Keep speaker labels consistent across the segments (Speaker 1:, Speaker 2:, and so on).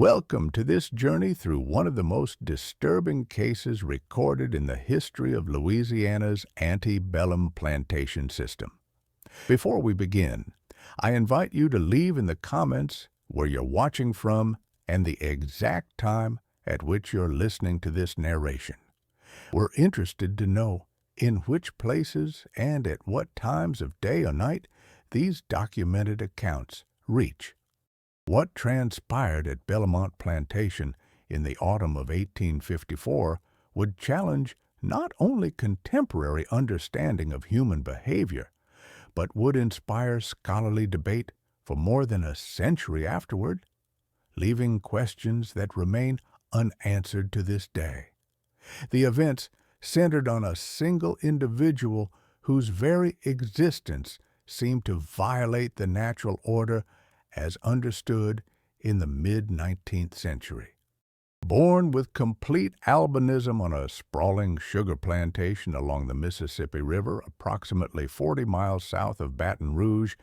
Speaker 1: Welcome to this journey through one of the most disturbing cases recorded in the history of Louisiana's antebellum plantation system. Before we begin, I invite you to leave in the comments where you're watching from and the exact time at which you're listening to this narration. We're interested to know in which places and at what times of day or night these documented accounts reach. What transpired at Belmont Plantation in the autumn of 1854 would challenge not only contemporary understanding of human behavior, but would inspire scholarly debate for more than a century afterward, leaving questions that remain unanswered to this day. The events centered on a single individual whose very existence seemed to violate the natural order as understood in the mid-19th century. Born with complete albinism on a sprawling sugar plantation along the Mississippi River, approximately 40 miles south of Baton Rouge,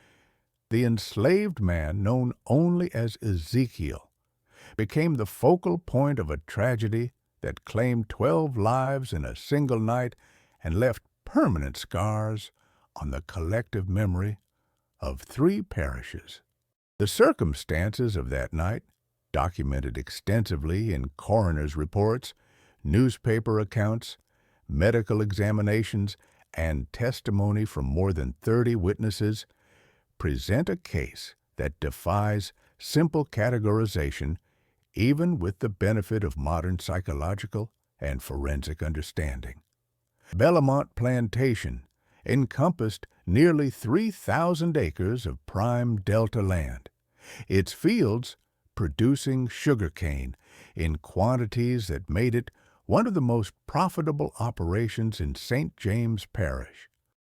Speaker 1: the enslaved man, known only as Ezekiel, became the focal point of a tragedy that claimed 12 lives in a single night and left permanent scars on the collective memory of 3 parishes. The circumstances of that night, documented extensively in coroner's reports, newspaper accounts, medical examinations, and testimony from more than 30 witnesses, present a case that defies simple categorization, even with the benefit of modern psychological and forensic understanding. Belmont Plantation encompassed nearly 3,000 acres of prime delta land, its fields producing sugarcane in quantities that made it one of the most profitable operations in St. James Parish.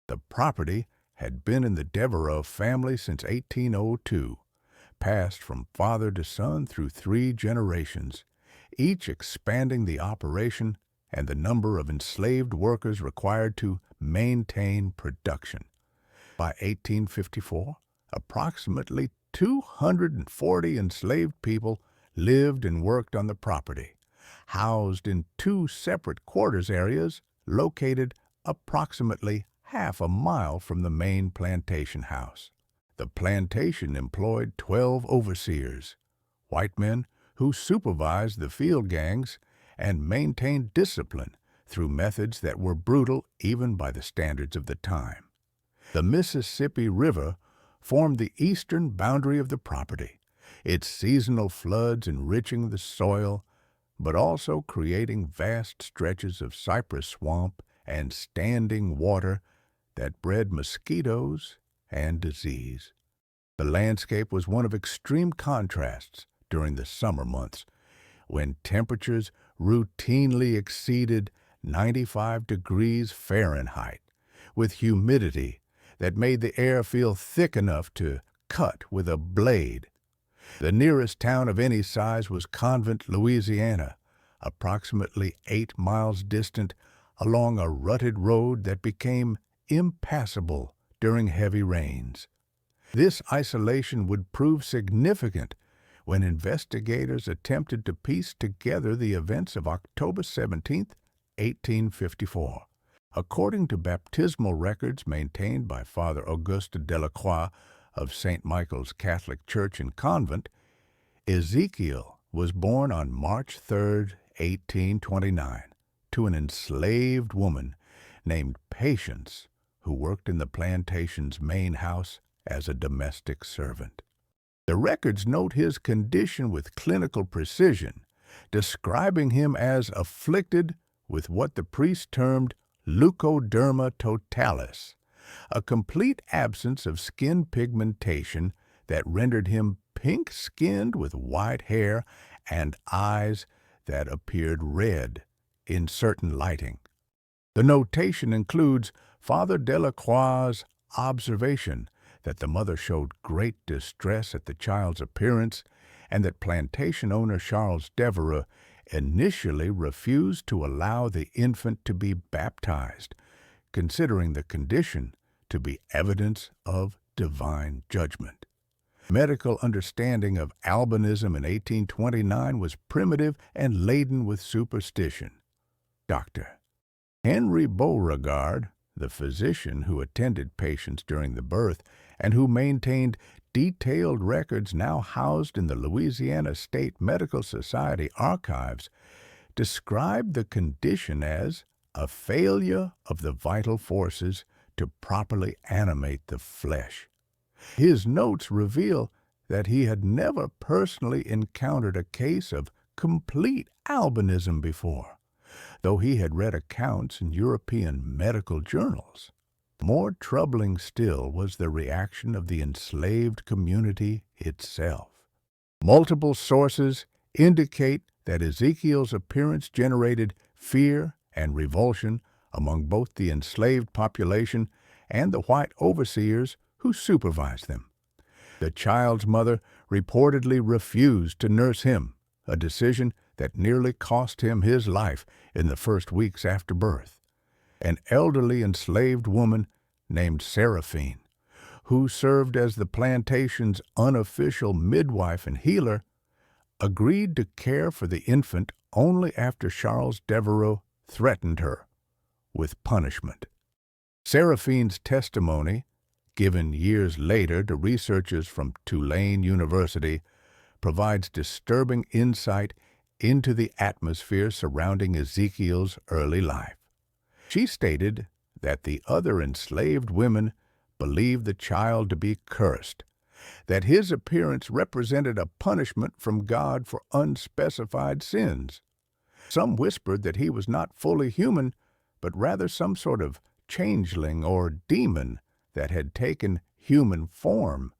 Speaker 1: The property had been in the Devereux family since 1802, passed from father to son through 3 generations, each expanding the operation and the number of enslaved workers required to maintain production. By 1854, approximately 240 enslaved people lived and worked on the property, housed in 2 separate quarters areas located approximately half a mile from the main plantation house. The plantation employed 12 overseers, white men who supervised the field gangs and maintained discipline through methods that were brutal even by the standards of the time. The Mississippi River formed the eastern boundary of the property, its seasonal floods enriching the soil, but also creating vast stretches of cypress swamp and standing water that bred mosquitoes and disease. The landscape was one of extreme contrasts during the summer months, when temperatures routinely exceeded 95 degrees Fahrenheit, with humidity that made the air feel thick enough to cut with a blade. The nearest town of any size was Convent, Louisiana, approximately 8 miles distant along a rutted road that became impassable during heavy rains. This isolation would prove significant when investigators attempted to piece together the events of October 17, 1854. According to baptismal records maintained by Father Auguste Delacroix of St. Michael's Catholic Church and Convent, Ezekiel was born on March 3, 1829, to an enslaved woman named Patience, who worked in the plantation's main house as a domestic servant. The records note his condition with clinical precision, describing him as afflicted with what the priest termed leucoderma totalis, a complete absence of skin pigmentation that rendered him pink-skinned with white hair and eyes that appeared red in certain lighting. The notation includes Father Delacroix's observation that the mother showed great distress at the child's appearance and that plantation owner Charles Devereux initially refused to allow the infant to be baptized, considering the condition to be evidence of divine judgment. Medical understanding of albinism in 1829 was primitive and laden with superstition. Dr. Henry Beauregard, the physician who attended patients during the birth and who maintained detailed records now housed in the Louisiana State Medical Society archives, described the condition as a failure of the vital forces to properly animate the flesh. His notes reveal that he had never personally encountered a case of complete albinism before, though he had read accounts in European medical journals. More troubling still was the reaction of the enslaved community itself. Multiple sources indicate that Ezekiel's appearance generated fear and revulsion among both the enslaved population and the white overseers who supervised them. The child's mother reportedly refused to nurse him, a decision that nearly cost him his life in the first weeks after birth. An elderly enslaved woman named Seraphine, who served as the plantation's unofficial midwife and healer, agreed to care for the infant only after Charles Devereux threatened her with punishment. Seraphine's testimony, given years later to researchers from Tulane University, provides disturbing insight into the atmosphere surrounding Ezekiel's early life. She stated that the other enslaved women believed the child to be cursed, that his appearance represented a punishment from God for unspecified sins. Some whispered that he was not fully human, but rather some sort of changeling or demon that had taken human form.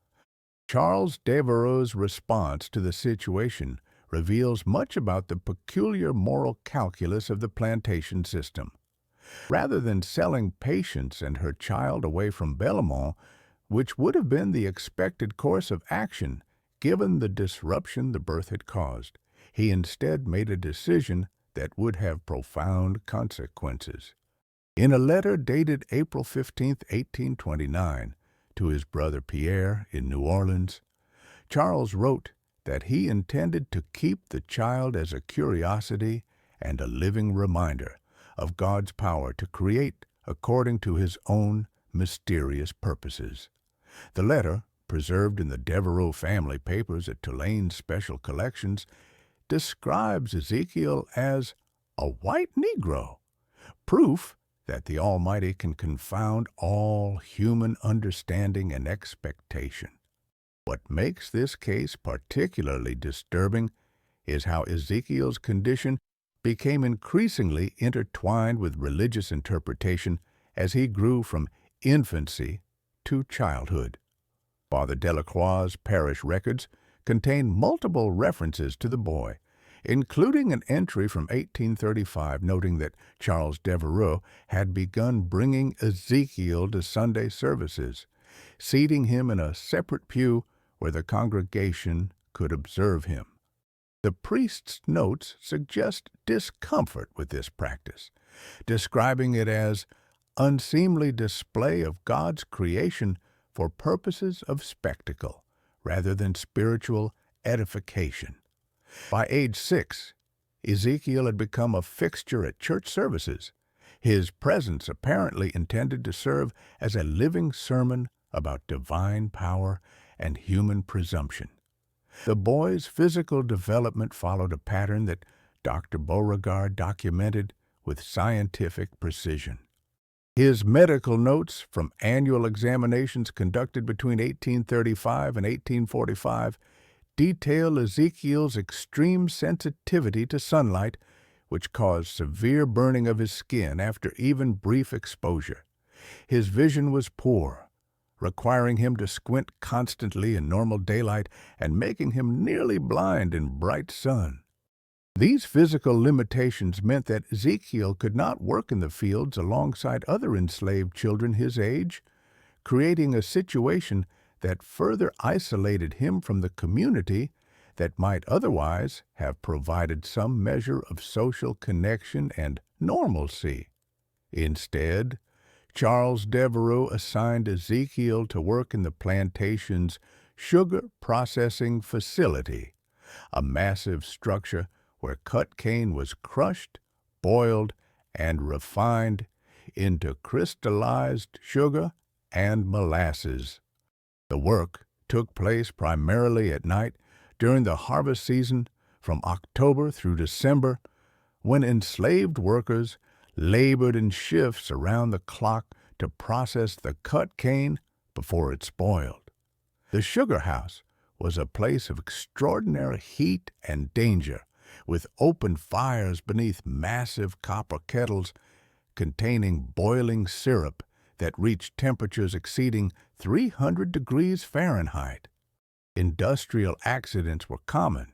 Speaker 1: Charles Devereux's response to the situation reveals much about the peculiar moral calculus of the plantation system. Rather than selling Patience and her child away from Belmont, which would have been the expected course of action given the disruption the birth had caused, he instead made a decision that would have profound consequences. In a letter dated April 15, 1829, to his brother Pierre in New Orleans, Charles wrote that he intended to keep the child as a curiosity and a living reminder of God's power to create according to his own mysterious purposes. The letter, preserved in the Devereux family papers at Tulane's Special Collections, describes Ezekiel as a white Negro, proof that the Almighty can confound all human understanding and expectation. What makes this case particularly disturbing is how Ezekiel's condition became increasingly intertwined with religious interpretation as he grew from infancy to childhood. Father Delacroix's parish records contain multiple references to the boy, including an entry from 1835 noting that Charles Devereux had begun bringing Ezekiel to Sunday services, seating him in a separate pew where the congregation could observe him. The priest's notes suggest discomfort with this practice, describing it as unseemly display of God's creation for purposes of spectacle rather than spiritual edification. By age 6, Ezekiel had become a fixture at church services, his presence apparently intended to serve as a living sermon about divine power and human presumption. The boy's physical development followed a pattern that Dr. Beauregard documented with scientific precision. His medical notes from annual examinations conducted between 1835 and 1845 detail Ezekiel's extreme sensitivity to sunlight, which caused severe burning of his skin after even brief exposure. His vision was poor, requiring him to squint constantly in normal daylight and making him nearly blind in bright sun. These physical limitations meant that Ezekiel could not work in the fields alongside other enslaved children his age, creating a situation that further isolated him from the community that might otherwise have provided some measure of social connection and normalcy. Instead, Charles Devereux assigned Ezekiel to work in the plantation's sugar processing facility, a massive structure where cut cane was crushed, boiled, and refined into crystallized sugar and molasses. The work took place primarily at night during the harvest season from October through December, when enslaved workers labored in shifts around the clock to process the cut cane before it spoiled. The sugar house was a place of extraordinary heat and danger, with open fires beneath massive copper kettles containing boiling syrup that reached temperatures exceeding 300 degrees Fahrenheit. Industrial accidents were common,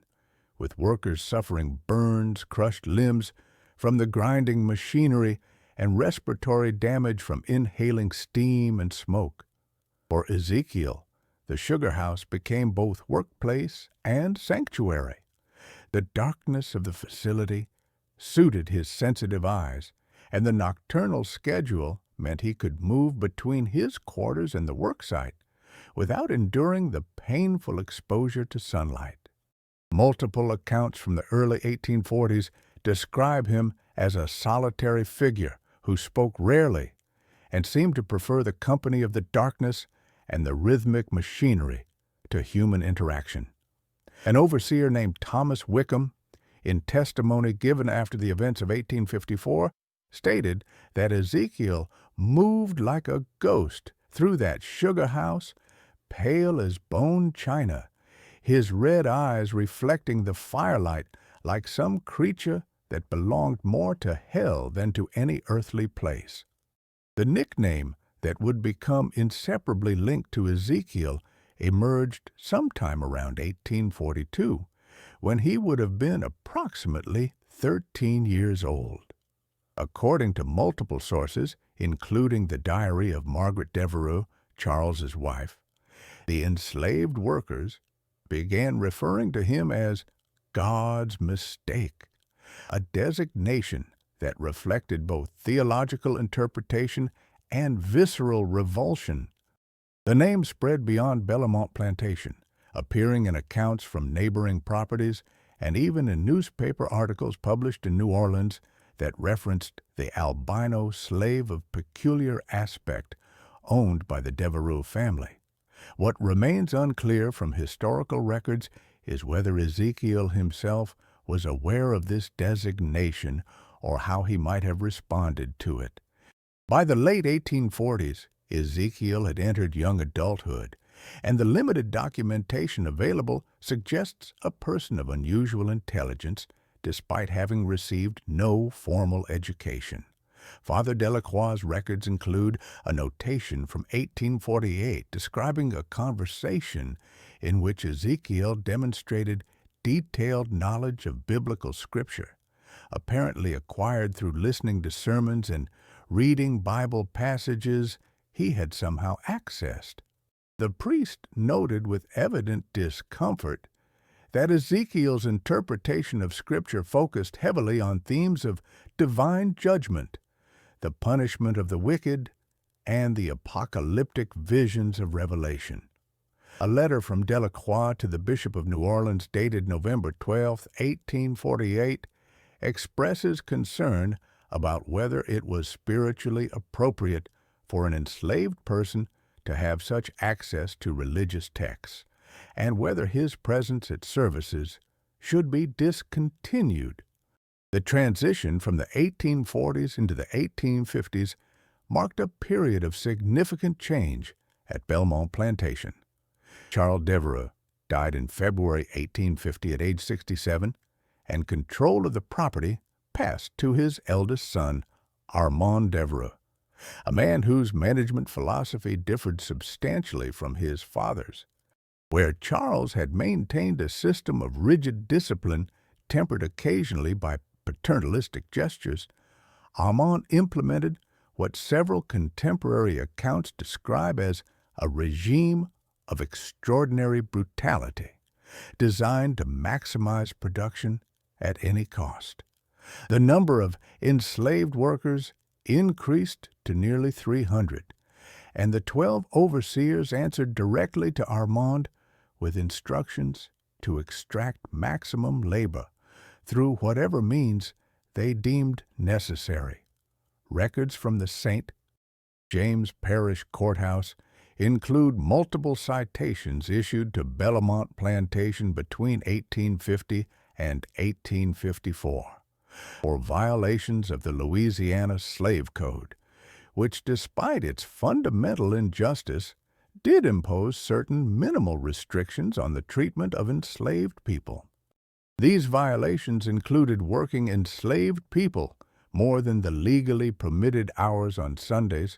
Speaker 1: with workers suffering burns, crushed limbs from the grinding machinery, and respiratory damage from inhaling steam and smoke. For Ezekiel, the sugar house became both workplace and sanctuary. The darkness of the facility suited his sensitive eyes, and the nocturnal schedule meant he could move between his quarters and the worksite without enduring the painful exposure to sunlight. Multiple accounts from the early 1840s describe him as a solitary figure who spoke rarely and seemed to prefer the company of the darkness and the rhythmic machinery to human interaction. An overseer named Thomas Wickham, in testimony given after the events of 1854, stated that Ezekiel moved like a ghost through that sugar house, pale as bone china, his red eyes reflecting the firelight like some creature that belonged more to hell than to any earthly place. The nickname that would become inseparably linked to Ezekiel emerged sometime around 1842, when he would have been approximately 13 years old. According to multiple sources, including the diary of Margaret Devereux, Charles's wife, the enslaved workers began referring to him as God's mistake, a designation that reflected both theological interpretation and visceral revulsion. The name spread beyond Belmont Plantation, appearing in accounts from neighboring properties and even in newspaper articles published in New Orleans that referenced the albino slave of peculiar aspect owned by the Devereux family. What remains unclear from historical records is whether Ezekiel himself was aware of this designation or how he might have responded to it. By the late 1840s, Ezekiel had entered young adulthood, and the limited documentation available suggests a person of unusual intelligence despite having received no formal education. Father Delacroix's records include a notation from 1848 describing a conversation in which Ezekiel demonstrated detailed knowledge of biblical scripture, apparently acquired through listening to sermons and reading Bible passages he had somehow accessed. The priest noted with evident discomfort that Ezekiel's interpretation of Scripture focused heavily on themes of divine judgment, the punishment of the wicked, and the apocalyptic visions of Revelation. A letter from Delacroix to the Bishop of New Orleans dated November 12, 1848, expresses concern about whether it was spiritually appropriate for an enslaved person to have such access to religious texts, and whether his presence at services should be discontinued. The transition from the 1840s into the 1850s marked a period of significant change at Belmont Plantation. Charles Devereux died in February 1850 at age 67, and control of the property passed to his eldest son, Armand Devereux, a man whose management philosophy differed substantially from his father's. Where Charles had maintained a system of rigid discipline tempered occasionally by paternalistic gestures, Armand implemented what several contemporary accounts describe as a regime of extraordinary brutality, designed to maximize production at any cost. The number of enslaved workers increased to nearly 300, and the 12 overseers answered directly to Armand with instructions to extract maximum labor through whatever means they deemed necessary. Records from the St. James Parish Courthouse include multiple citations issued to Belmont Plantation between 1850 and 1854 for violations of the Louisiana Slave Code, which, despite its fundamental injustice, did impose certain minimal restrictions on the treatment of enslaved people. These violations included working enslaved people more than the legally permitted hours on Sundays,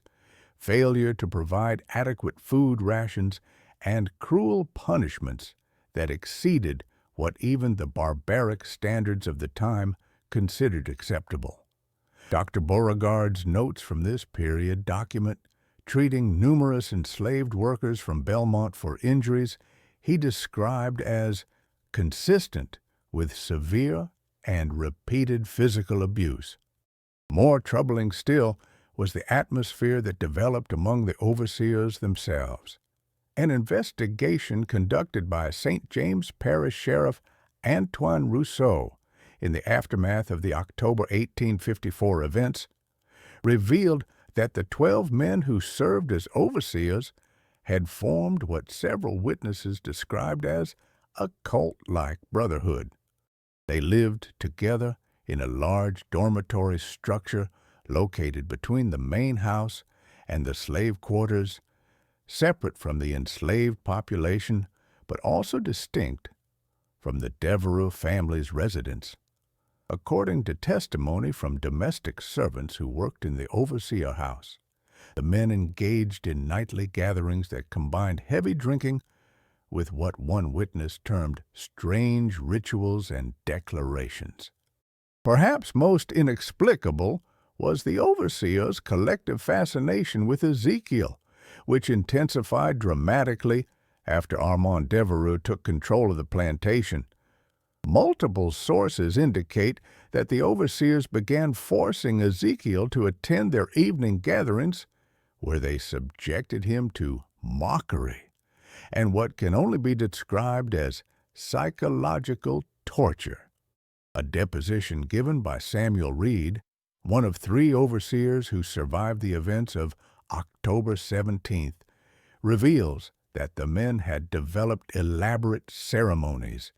Speaker 1: failure to provide adequate food rations, and cruel punishments that exceeded what even the barbaric standards of the time considered acceptable. Dr. Beauregard's notes from this period document treating numerous enslaved workers from Belmont for injuries he described as consistent with severe and repeated physical abuse. More troubling still was the atmosphere that developed among the overseers themselves. An investigation conducted by St. James Parish Sheriff Antoine Rousseau in the aftermath of the October 1854 events revealed that the 12 men who served as overseers had formed what several witnesses described as a cult-like brotherhood. They lived together in a large dormitory structure located between the main house and the slave quarters, separate from the enslaved population, but also distinct from the Devereux family's residence. According to testimony from domestic servants who worked in the overseer house, the men engaged in nightly gatherings that combined heavy drinking with what one witness termed strange rituals and declarations. Perhaps most inexplicable was the overseer's collective fascination with Ezekiel, which intensified dramatically after Armand Devereux took control of the plantation. Multiple sources indicate that the overseers began forcing Ezekiel to attend their evening gatherings, where they subjected him to mockery and what can only be described as psychological torture. A deposition given by Samuel Reed, one of 3 overseers who survived the events of October 17th, reveals that the men had developed elaborate ceremonies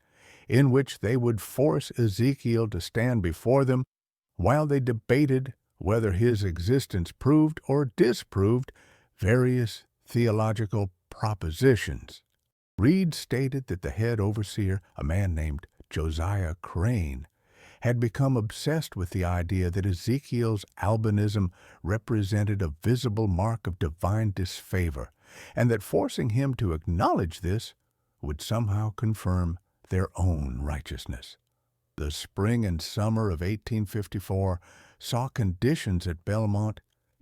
Speaker 1: in which they would force Ezekiel to stand before them while they debated whether his existence proved or disproved various theological propositions. Reed stated that the head overseer, a man named Josiah Crane, had become obsessed with the idea that Ezekiel's albinism represented a visible mark of divine disfavor, and that forcing him to acknowledge this would somehow confirm their own righteousness. The spring and summer of 1854 saw conditions at Belmont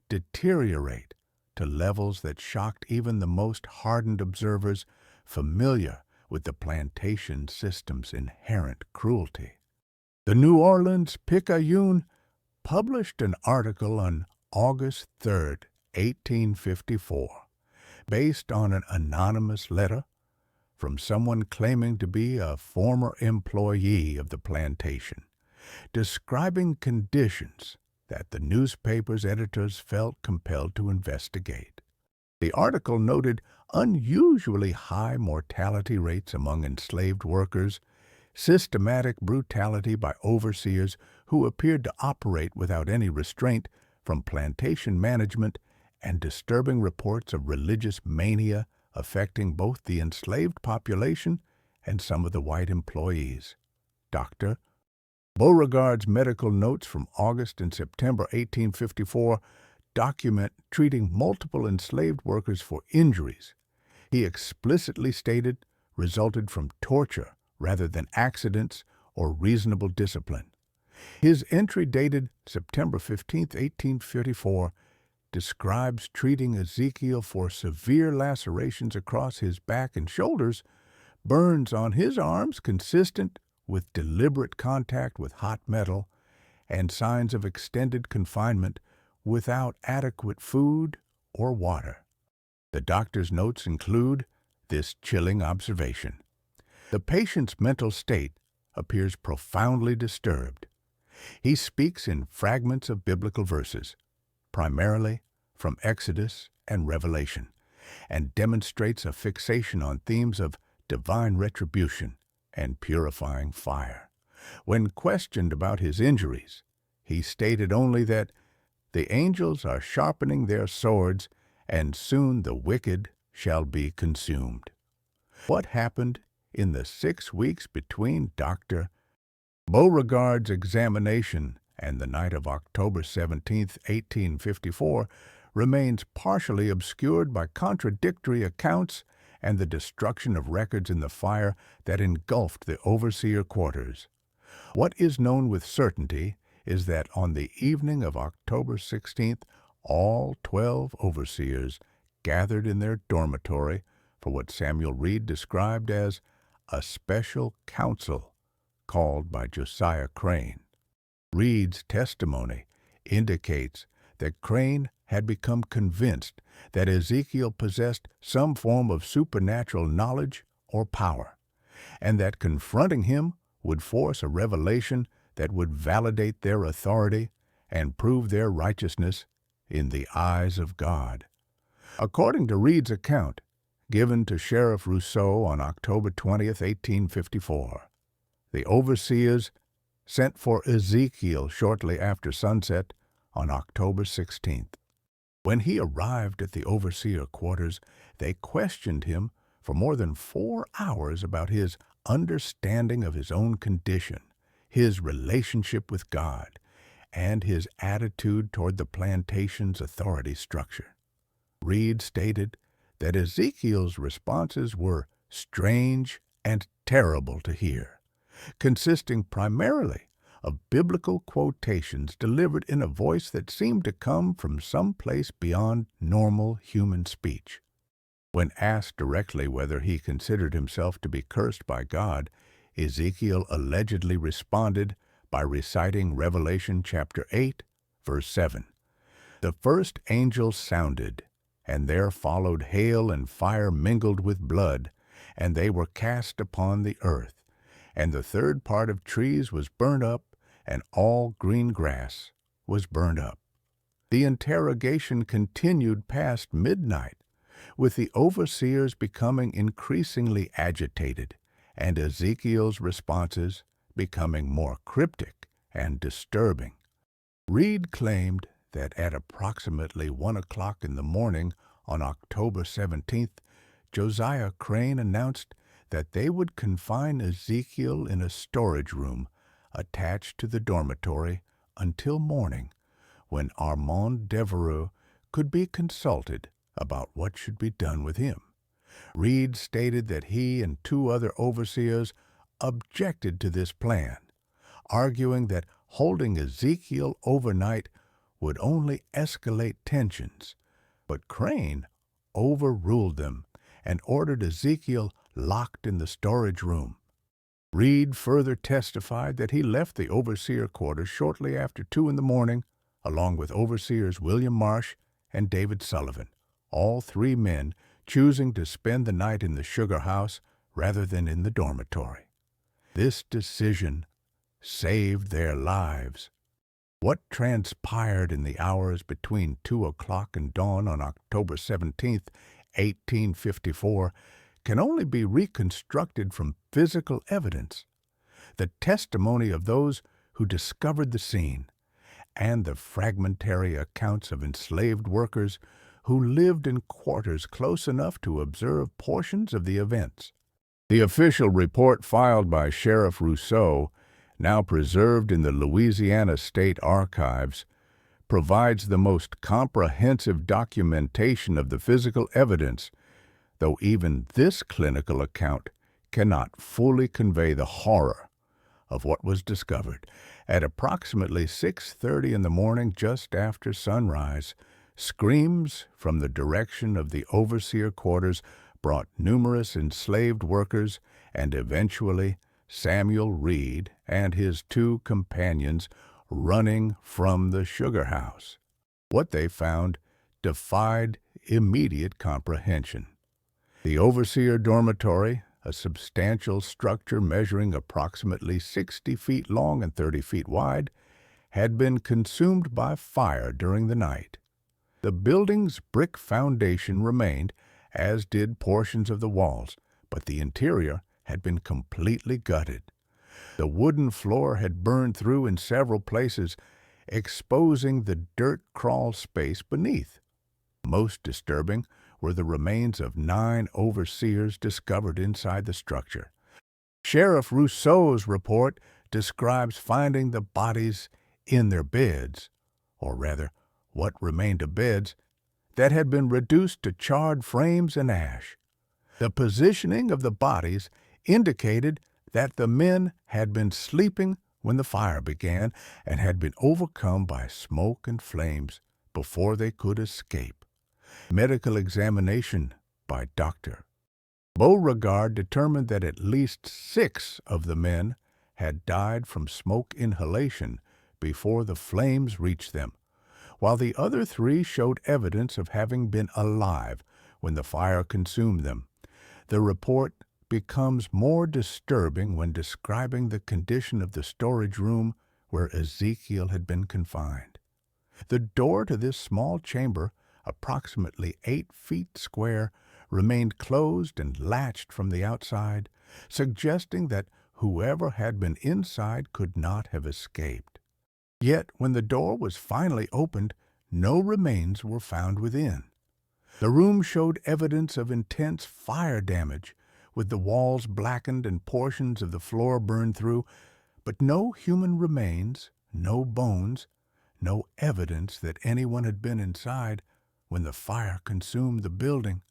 Speaker 1: deteriorate to levels that shocked even the most hardened observers familiar with the plantation system's inherent cruelty. The New Orleans Picayune published an article on August 3, 1854, based on an anonymous letter from someone claiming to be a former employee of the plantation, describing conditions that the newspaper's editors felt compelled to investigate. The article noted unusually high mortality rates among enslaved workers, systematic brutality by overseers who appeared to operate without any restraint from plantation management, and disturbing reports of religious mania affecting both the enslaved population and some of the white employees. Dr. Beauregard's medical notes from August and September 1854 document treating multiple enslaved workers for injuries he explicitly stated resulted from torture rather than accidents or reasonable discipline. His entry dated September 15, 1854, describes treating Ezekiel for severe lacerations across his back and shoulders, burns on his arms consistent with deliberate contact with hot metal, and signs of extended confinement without adequate food or water. The doctor's notes include this chilling observation. The patient's mental state appears profoundly disturbed. He speaks in fragments of biblical verses, primarily from Exodus and Revelation, and demonstrates a fixation on themes of divine retribution and purifying fire. When questioned about his injuries, he stated only that the angels are sharpening their swords, and soon the wicked shall be consumed. What happened in the 6 weeks between Dr. Beauregard's examination and the night of October 17, 1854, remains partially obscured by contradictory accounts and the destruction of records in the fire that engulfed the overseer quarters. What is known with certainty is that on the evening of October 16th, all 12 overseers gathered in their dormitory for what Samuel Reed described as a special council called by Josiah Crane. Reed's testimony indicates that Crane had become convinced that Ezekiel possessed some form of supernatural knowledge or power, and that confronting him would force a revelation that would validate their authority and prove their righteousness in the eyes of God. According to Reed's account, given to Sheriff Rousseau on October 20, 1854, the overseers sent for Ezekiel shortly after sunset on October 16th. When he arrived at the overseer quarters, they questioned him for more than 4 hours about his understanding of his own condition, his relationship with God, and his attitude toward the plantation's authority structure. Reed stated that Ezekiel's responses were strange and terrible to hear, consisting primarily of biblical quotations delivered in a voice that seemed to come from some place beyond normal human speech. When asked directly whether he considered himself to be cursed by God, Ezekiel allegedly responded by reciting Revelation chapter 8, verse 7. The first angel sounded, and there followed hail and fire mingled with blood, and they were cast upon the earth. And the third part of trees was burnt up, and all green grass was burnt up. The interrogation continued past midnight, with the overseers becoming increasingly agitated, and Ezekiel's responses becoming more cryptic and disturbing. Reed claimed that at approximately 1 o'clock in the morning on October 17th, Josiah Crane announced that they would confine Ezekiel in a storage room attached to the dormitory until morning, when Armand Devereux could be consulted about what should be done with him. Reed stated that he and 2 other overseers objected to this plan, arguing that holding Ezekiel overnight would only escalate tensions, but Crane overruled them and ordered Ezekiel locked in the storage room. Reed further testified that he left the overseer quarters shortly after 2 in the morning, along with overseers William Marsh and David Sullivan, all 3 men choosing to spend the night in the sugar house rather than in the dormitory. This decision saved their lives. What transpired in the hours between 2 o'clock and dawn on October 17, 1854, can only be reconstructed from physical evidence, the testimony of those who discovered the scene, and the fragmentary accounts of enslaved workers who lived in quarters close enough to observe portions of the events. The official report filed by Sheriff Rousseau, now preserved in the Louisiana State Archives, provides the most comprehensive documentation of the physical evidence, though even this clinical account cannot fully convey the horror of what was discovered. At approximately 6:30 in the morning, just after sunrise, screams from the direction of the overseer quarters brought numerous enslaved workers and eventually Samuel Reed and his 2 companions running from the sugar house. What they found defied immediate comprehension. The overseer dormitory, a substantial structure measuring approximately 60 feet long and 30 feet wide, had been consumed by fire during the night. The building's brick foundation remained, as did portions of the walls, but the interior had been completely gutted. The wooden floor had burned through in several places, exposing the dirt crawl space beneath. Most disturbing were the remains of 9 overseers discovered inside the structure. Sheriff Rousseau's report describes finding the bodies in their beds, or rather, what remained of beds, that had been reduced to charred frames and ash. The positioning of the bodies indicated that the men had been sleeping when the fire began and had been overcome by smoke and flames before they could escape. Medical examination by Dr. Beauregard determined that at least 6 of the men had died from smoke inhalation before the flames reached them, while the other 3 showed evidence of having been alive when the fire consumed them. The report becomes more disturbing when describing the condition of the storage room where Ezekiel had been confined. The door to this small chamber, approximately 8 feet square, remained closed and latched from the outside, suggesting that whoever had been inside could not have escaped. Yet, when the door was finally opened, no remains were found within. The room showed evidence of intense fire damage, with the walls blackened and portions of the floor burned through, but no human remains, no bones, no evidence that anyone had been inside when the fire consumed the building.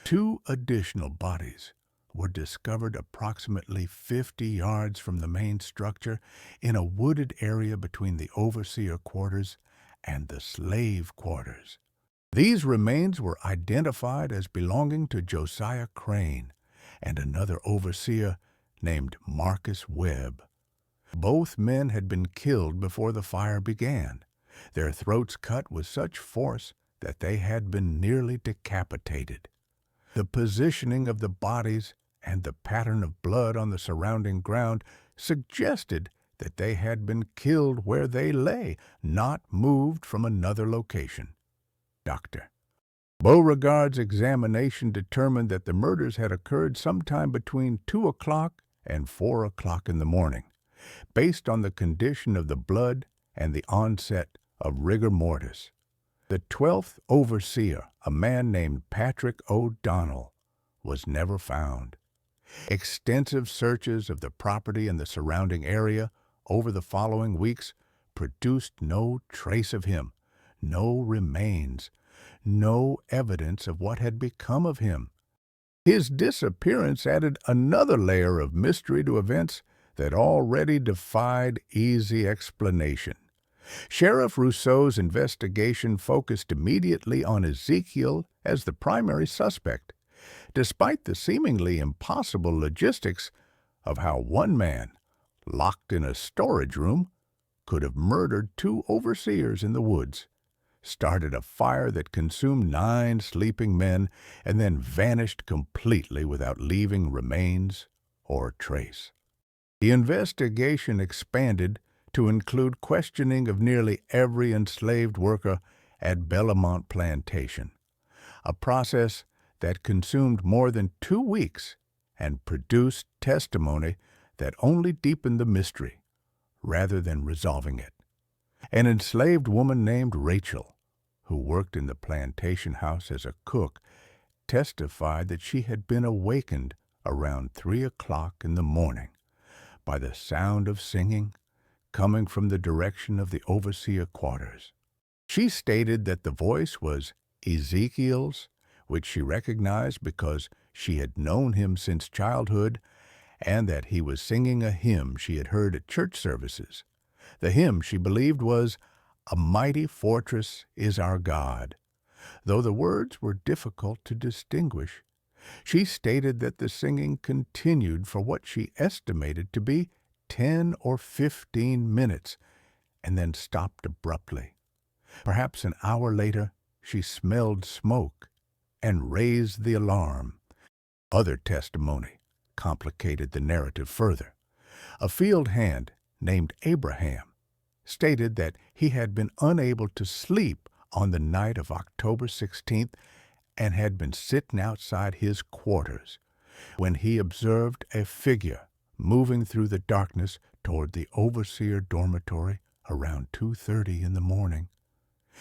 Speaker 1: 2 additional bodies were discovered approximately 50 yards from the main structure in a wooded area between the overseer quarters and the slave quarters. These remains were identified as belonging to Josiah Crane and another overseer named Marcus Webb. Both men had been killed before the fire began, their throats cut with such force that they had been nearly decapitated. The positioning of the bodies and the pattern of blood on the surrounding ground suggested that they had been killed where they lay, not moved from another location. Dr. Beauregard's examination determined that the murders had occurred sometime between 2 o'clock and 4 o'clock in the morning, based on the condition of the blood and the onset of rigor mortis. The 12th overseer, a man named Patrick O'Donnell, was never found. Extensive searches of the property and the surrounding area over the following weeks produced no trace of him, no remains, no evidence of what had become of him. His disappearance added another layer of mystery to events that already defied easy explanation. Sheriff Rousseau's investigation focused immediately on Ezekiel as the primary suspect, despite the seemingly impossible logistics of how one man, locked in a storage room, could have murdered 2 overseers in the woods, started a fire that consumed 9 sleeping men, and then vanished completely without leaving remains or trace. The investigation expanded to include questioning of nearly every enslaved worker at Bellamont Plantation, a process that consumed more than 2 weeks and produced testimony that only deepened the mystery rather than resolving it. An enslaved woman named Rachel, who worked in the plantation house as a cook, testified that she had been awakened around 3 o'clock in the morning by the sound of singing coming from the direction of the overseer quarters. She stated that the voice was Ezekiel's, which she recognized because she had known him since childhood, and that he was singing a hymn she had heard at church services. The hymn, she believed, was "A Mighty Fortress is Our God." Though the words were difficult to distinguish, she stated that the singing continued for what she estimated to be 10 or 15 minutes, and then stopped abruptly. Perhaps an hour later, she smelled smoke and raised the alarm, Other testimony complicated the narrative further. A field hand named Abraham stated that he had been unable to sleep on the night of October 16th and had been sitting outside his quarters when he observed a figure moving through the darkness toward the overseer dormitory around 2:30 in the morning.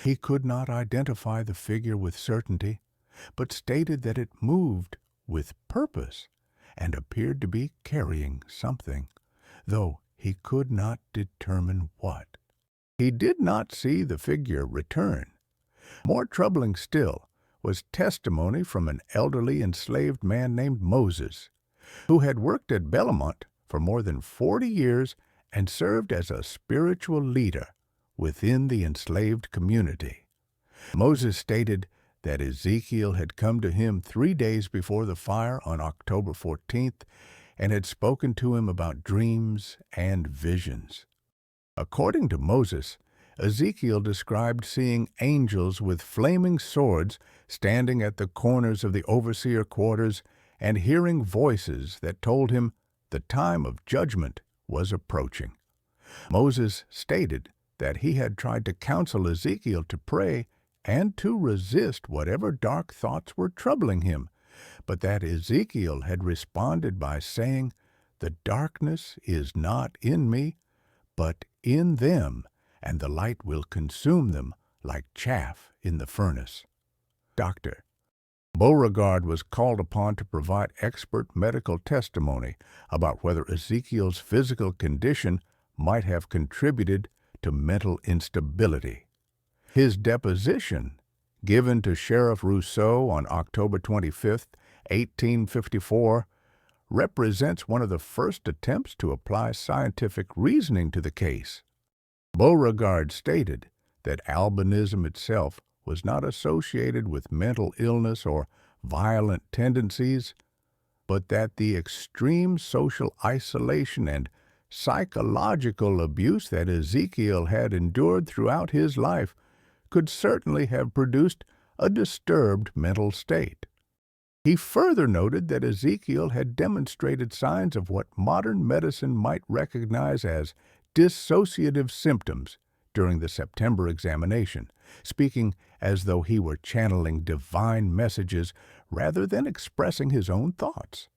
Speaker 1: He could not identify the figure with certainty, but stated that it moved with purpose and appeared to be carrying something, though he could not determine what. He did not see the figure return. More troubling still was testimony from an elderly enslaved man named Moses, who had worked at Belmont for more than 40 years and served as a spiritual leader within the enslaved community. Moses stated that Ezekiel had come to him 3 days before the fire on October 14th and had spoken to him about dreams and visions. According to Moses, Ezekiel described seeing angels with flaming swords standing at the corners of the overseer quarters and hearing voices that told him the time of judgment was approaching. Moses stated that he had tried to counsel Ezekiel to pray and to resist whatever dark thoughts were troubling him, but that Ezekiel had responded by saying, "The darkness is not in me, but in them, and the light will consume them like chaff in the furnace." Dr. Beauregard was called upon to provide expert medical testimony about whether Ezekiel's physical condition might have contributed to mental instability. His deposition, given to Sheriff Rousseau on October 25, 1854, represents one of the first attempts to apply scientific reasoning to the case. Beauregard stated that albinism itself was not associated with mental illness or violent tendencies, but that the extreme social isolation and psychological abuse that Ezekiel had endured throughout his life could certainly have produced a disturbed mental state. He further noted that Ezekiel had demonstrated signs of what modern medicine might recognize as dissociative symptoms during the September examination, speaking as though he were channeling divine messages rather than expressing his own thoughts.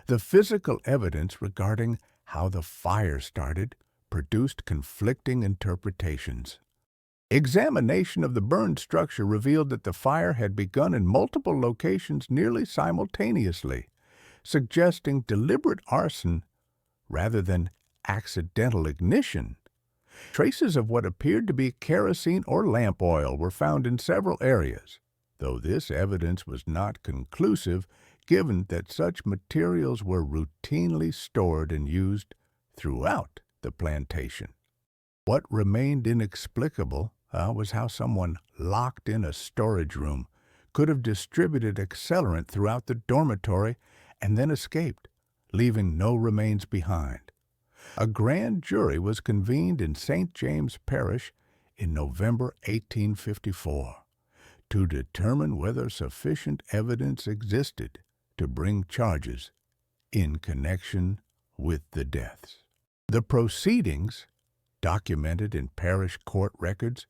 Speaker 1: The physical evidence regarding how the fire started produced conflicting interpretations. Examination of the burned structure revealed that the fire had begun in multiple locations nearly simultaneously, suggesting deliberate arson rather than accidental ignition. Traces of what appeared to be kerosene or lamp oil were found in several areas, though this evidence was not conclusive given that such materials were routinely stored and used throughout the plantation. What remained inexplicable was how someone locked in a storage room could have distributed accelerant throughout the dormitory and then escaped, leaving no remains behind. A grand jury was convened in St. James Parish in November 1854 to determine whether sufficient evidence existed to bring charges in connection with the deaths. The proceedings, documented in parish court records,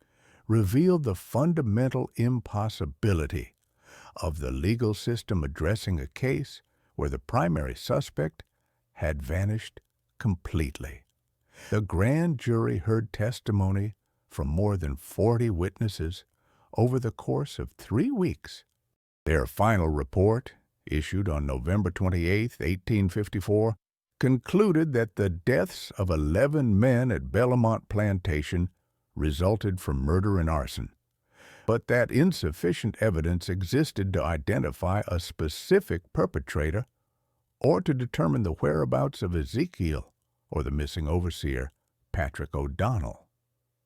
Speaker 1: revealed the fundamental impossibility of the legal system addressing a case where the primary suspect had vanished completely. The grand jury heard testimony from more than 40 witnesses over the course of 3 weeks. Their final report, issued on November 28, 1854, concluded that the deaths of 11 men at Belmont Plantation resulted from murder and arson, but that insufficient evidence existed to identify a specific perpetrator or to determine the whereabouts of Ezekiel or the missing overseer, Patrick O'Donnell.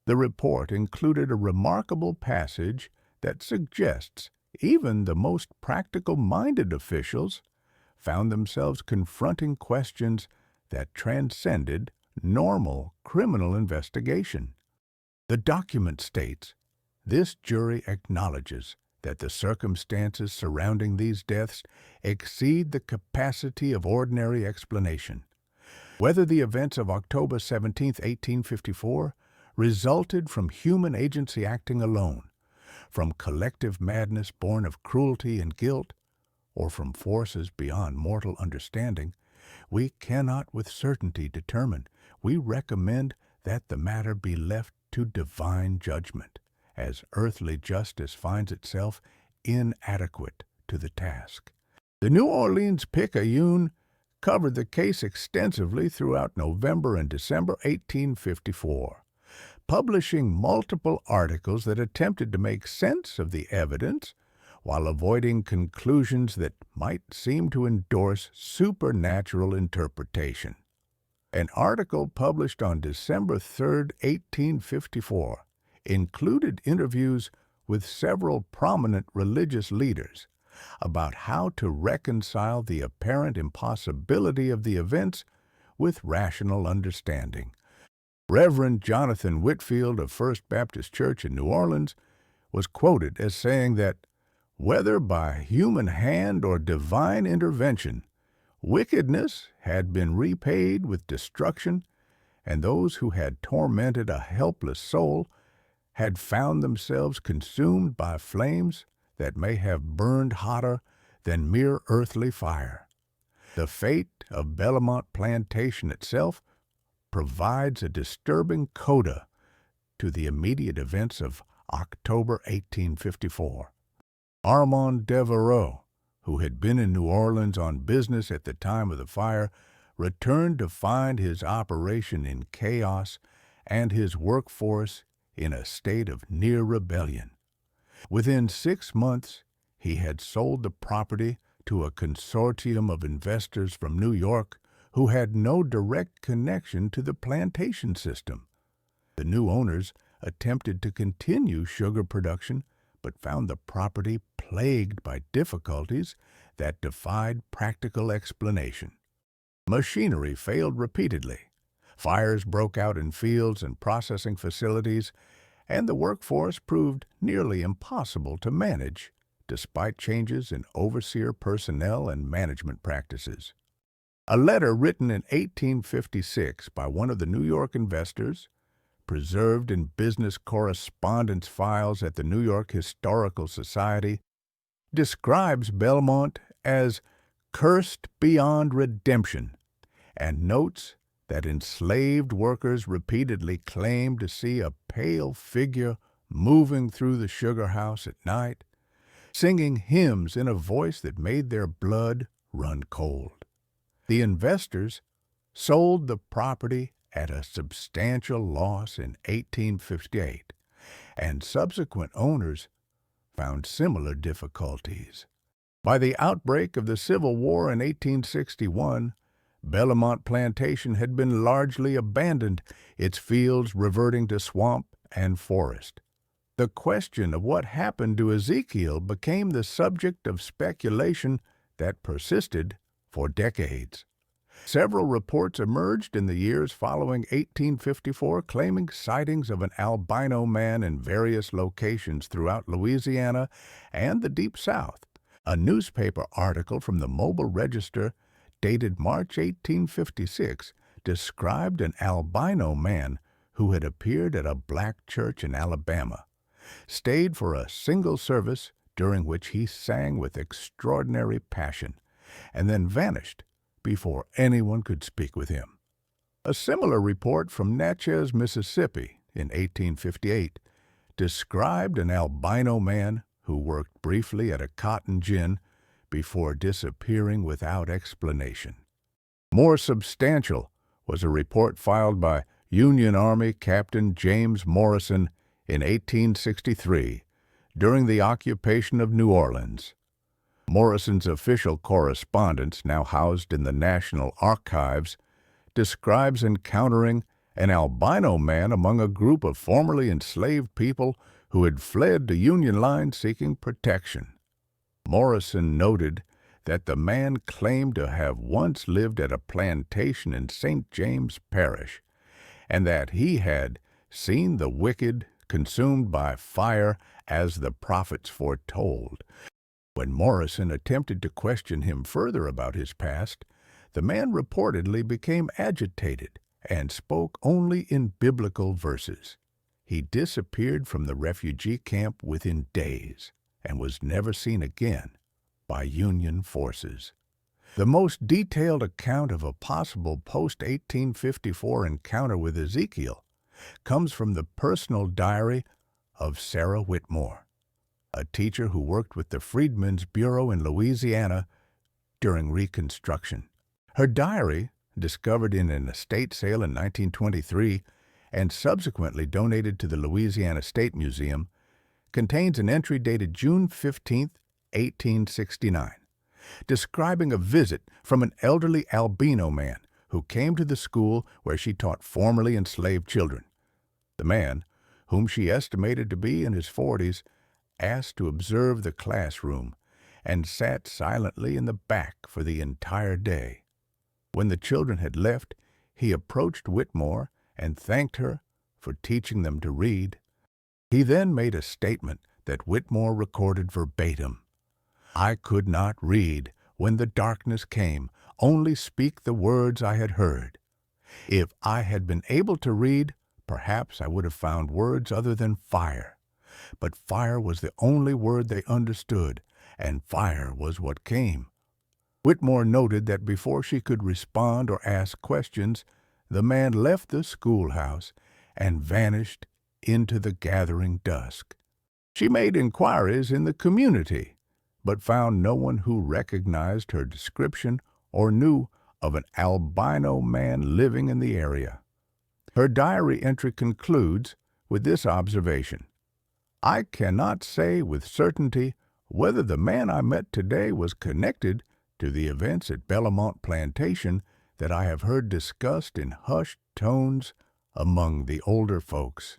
Speaker 1: The report included a remarkable passage that suggests even the most practical-minded officials found themselves confronting questions that transcended normal criminal investigation. The document states, "This jury acknowledges that the circumstances surrounding these deaths exceed the capacity of ordinary explanation. Whether the events of October 17, 1854, resulted from human agency acting alone, from collective madness born of cruelty and guilt, or from forces beyond mortal understanding, we cannot with certainty determine. We recommend that the matter be left to divine judgment, as earthly justice finds itself inadequate to the task. The New Orleans Picayune covered the case extensively throughout November and December 1854, publishing multiple articles that attempted to make sense of the evidence while avoiding conclusions that might seem to endorse supernatural interpretation. An article published on December 3, 1854, included interviews with several prominent religious leaders about how to reconcile the apparent impossibility of the events with rational understanding. Reverend Jonathan Whitfield of First Baptist Church in New Orleans was quoted as saying that, whether by human hand or divine intervention, wickedness had been repaid with destruction, and those who had tormented a helpless soul had found themselves consumed by flames that may have burned hotter than mere earthly fire. The fate of Belmont Plantation itself provides a disturbing coda to the immediate events of October 1854. Armand Devereaux, who had been in New Orleans on business at the time of the fire, returned to find his operation in chaos and his workforce in a state of near rebellion. Within 6 months, he had sold the property to a consortium of investors from New York who had no direct connection to the plantation system. The new owners attempted to continue sugar production, but found the property plagued by difficulties that defied practical explanation. Machinery failed repeatedly. Fires broke out in fields and processing facilities, and the workforce proved nearly impossible to manage, despite changes in overseer personnel and management practices. A letter written in 1856 by one of the New York investors, preserved in business correspondence files at the New York Historical Society, describes Belmont as cursed beyond redemption, and notes that enslaved workers repeatedly claimed to see a pale figure moving through the sugar house at night, singing hymns in a voice that made their blood run cold. The investors sold the property at a substantial loss in 1858, and subsequent owners found similar difficulties. By the outbreak of the Civil War in 1861, Belmont Plantation had been largely abandoned, its fields reverting to swamp and forest. The question of what happened to Ezekiel became the subject of speculation that persisted for decades. Several reports emerged in the years following 1854 claiming sightings of an albino man in various locations throughout Louisiana and the Deep South. A newspaper article from the Mobile Register dated March 1856 described an albino man who had appeared at a black church in Alabama, stayed for a single service during which he sang with extraordinary passion, and then vanished before anyone could speak with him. A similar report from Natchez, Mississippi, in 1858, described an albino man who worked briefly at a cotton gin before disappearing without explanation. More substantial was a report filed by Union Army Captain James Morrison in 1863 during the occupation of New Orleans. Morrison's official correspondence, now housed in the National Archives, describes encountering an albino man among a group of formerly enslaved people who had fled to Union lines seeking protection. Morrison noted that the man claimed to have once lived at a plantation in St. James Parish, and that he had seen the wicked, consumed by fire as the prophets foretold. When Morrison attempted to question him further about his past, the man reportedly became agitated and spoke only in biblical verses. He disappeared from the refugee camp within days and was never seen again by Union forces. The most detailed account of a possible post-1854 encounter with Ezekiel comes from the personal diary of Sarah Whitmore, a teacher who worked with the Freedmen's Bureau in Louisiana during Reconstruction. Her diary, discovered in an estate sale in 1923 and subsequently donated to the Louisiana State Museum, contains an entry dated June 15, 1869, describing a visit from an elderly albino man who came to the school where she taught formerly enslaved children. The man, whom she estimated to be in his 40s, asked to observe the classroom and sat silently in the back for the entire day. When the children had left, he approached Whitmore and thanked her for teaching them to read. He then made a statement that Whitmore recorded verbatim. "I could not read when the darkness came, only speak the words I had heard. If I had been able to read, perhaps I would have found words other than fire. But fire was the only word they understood, and fire was what came." Whitmore noted that before she could respond or ask questions, the man left the schoolhouse and vanished into the gathering dusk. She made inquiries in the community, but found no one who recognized her description or knew of an albino man living in the area. Her diary entry concludes with this observation: "I cannot say with certainty whether the man I met today was connected to the events at Bellamont Plantation that I have heard discussed in hushed tones among the older folks.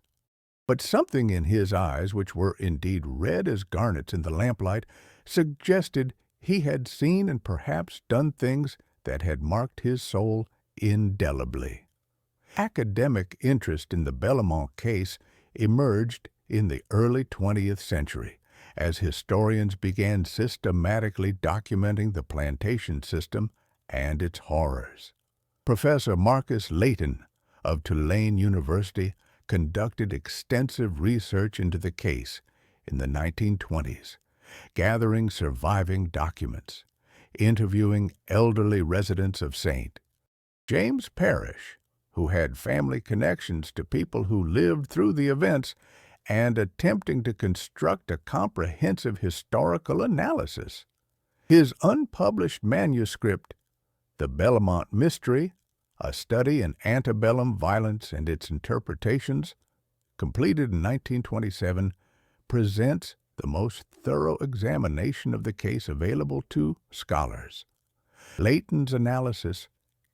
Speaker 1: But something in his eyes, which were indeed red as garnets in the lamplight, suggested he had seen and perhaps done things that had marked his soul indelibly." Academic interest in the Bellamont case emerged in the early 20th century as historians began systematically documenting the plantation system and its horrors. Professor Marcus Layton of Tulane University conducted extensive research into the case in the 1920s, gathering surviving documents, interviewing elderly residents of St. James Parish, who had family connections to people who lived through the events, and attempting to construct a comprehensive historical analysis. His unpublished manuscript, The Bellamont Mystery, A Study in Antebellum Violence and Its Interpretations, completed in 1927, presents the most thorough examination of the case available to scholars. Layton's analysis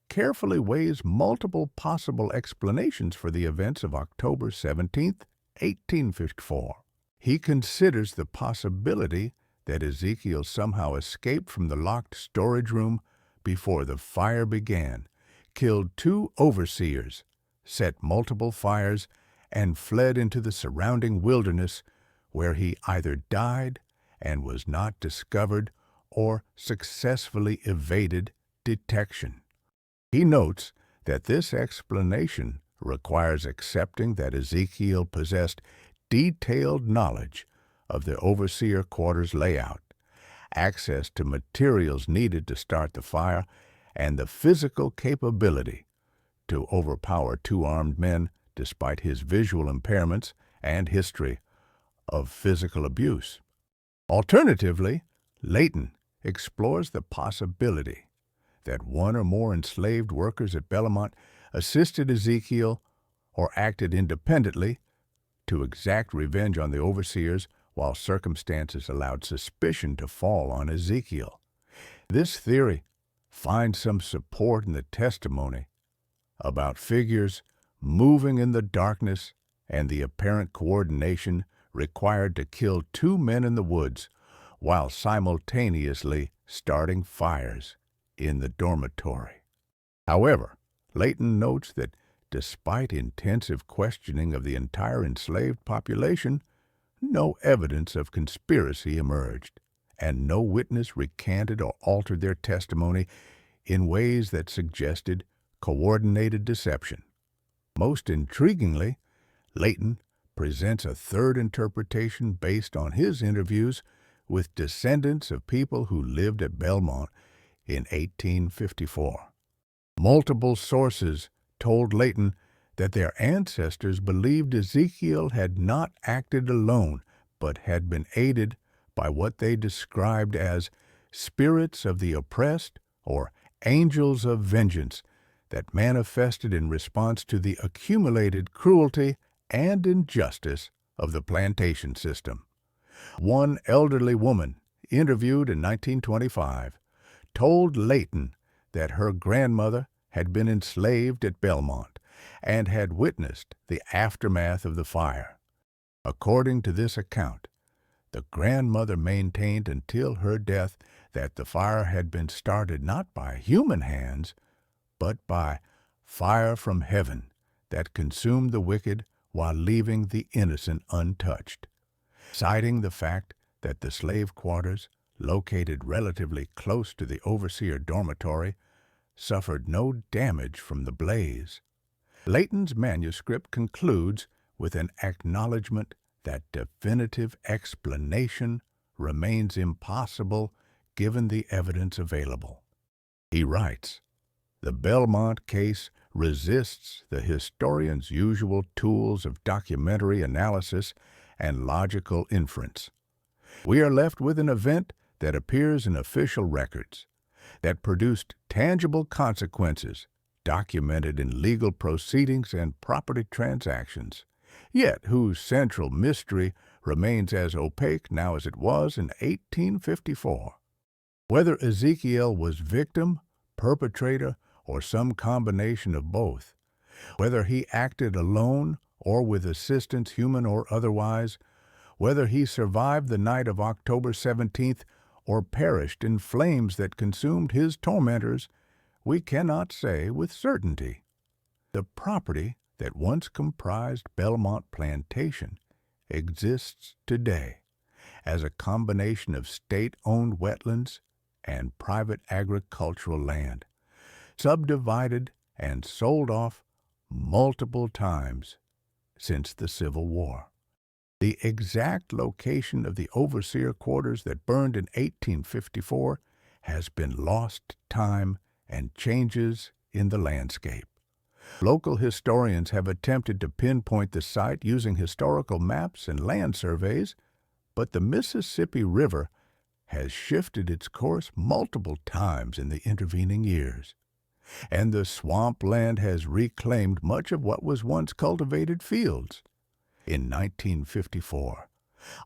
Speaker 1: carefully weighs multiple possible explanations for the events of October 17, 1854. He considers the possibility that Ezekiel somehow escaped from the locked storage room before the fire began, killed 2 overseers, set multiple fires, and fled into the surrounding wilderness, where he either died and was not discovered or successfully evaded detection. He notes that this explanation requires accepting that Ezekiel possessed detailed knowledge of the overseer quarters layout, access to materials needed to start the fire, and the physical capability to overpower 2 armed men despite his visual impairments and history of physical abuse. Alternatively, Layton explores the possibility that 1 or more enslaved workers at Bellamont assisted Ezekiel or acted independently to exact revenge on the overseers while circumstances allowed suspicion to fall on Ezekiel. This theory finds some support in the testimony about figures moving in the darkness and the apparent coordination required to kill 2 men in the woods while simultaneously starting fires in the dormitory. However, Layton notes that despite intensive questioning of the entire enslaved population, no evidence of conspiracy emerged, and no witness recanted or altered their testimony in ways that suggested coordinated deception. Most intriguingly, Layton presents a third interpretation based on his interviews with descendants of people who lived at Belmont in 1854. Multiple sources told Layton that their ancestors believed Ezekiel had not acted alone, but had been aided by what they described as spirits of the oppressed or angels of vengeance that manifested in response to the accumulated cruelty and injustice of the plantation system. One elderly woman, interviewed in 1925, told Layton that her grandmother had been enslaved at Belmont and had witnessed the aftermath of the fire. According to this account, the grandmother maintained until her death that the fire had been started not by human hands, but by fire from heaven that consumed the wicked while leaving the innocent untouched. Citing the fact that the slave quarters, located relatively close to the overseer dormitory, suffered no damage from the blaze. Layton's manuscript concludes with an acknowledgement that definitive explanation remains impossible given the evidence available. He writes, "The Belmont case resists the historian's usual tools of documentary analysis and logical inference. We are left with an event that appears in official records, that produced tangible consequences, documented in legal proceedings and property transactions, yet whose central mystery remains as opaque now as it was in 1854. Whether Ezekiel was victim, perpetrator, or some combination of both, whether he acted alone or with assistance, human or otherwise, whether he survived the night of October 17th or perished in flames that consumed his tormentors, we cannot say with certainty. The property that once comprised Belmont Plantation exists today as a combination of state-owned wetlands and private agricultural land, subdivided and sold off multiple times since the Civil War. The exact location of the overseer quarters that burned in 1854 has been lost to time and changes in the landscape. Local historians have attempted to pinpoint the site using historical maps and land surveys, but the Mississippi River has shifted its course multiple times in the intervening years, and the swampland has reclaimed much of what was once cultivated fields. In 1954,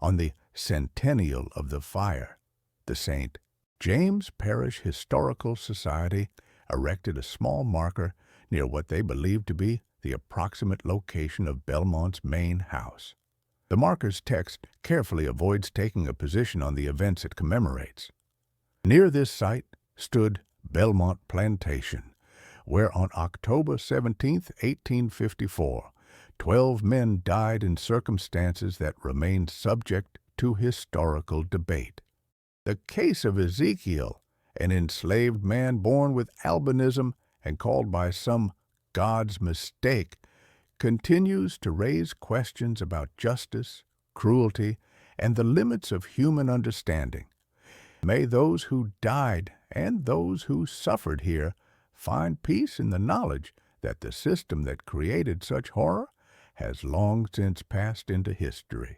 Speaker 1: on the centennial of the fire, the St. James Parish Historical Society erected a small marker near what they believed to be the approximate location of Belmont's main house. The marker's text carefully avoids taking a position on the events it commemorates. Near this site stood Belmont Plantation, where on October 17, 1854, 12 men died in circumstances that remained subject to historical debate. The case of Ezekiel, an enslaved man born with albinism and called by some God's mistake, continues to raise questions about justice, cruelty, and the limits of human understanding. May those who died and those who suffered here find peace in the knowledge that the system that created such horror has long since passed into history.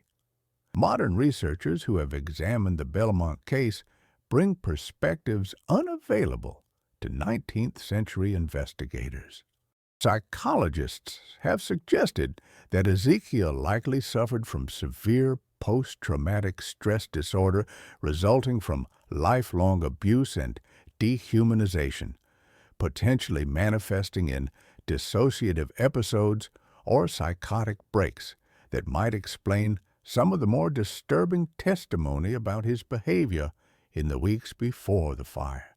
Speaker 1: Modern researchers who have examined the Belmont case bring perspectives unavailable to 19th century investigators. Psychologists have suggested that Ezekiel likely suffered from severe post-traumatic stress disorder resulting from lifelong abuse and dehumanization, potentially manifesting in dissociative episodes or psychotic breaks that might explain some of the more disturbing testimony about his behavior in the weeks before the fire.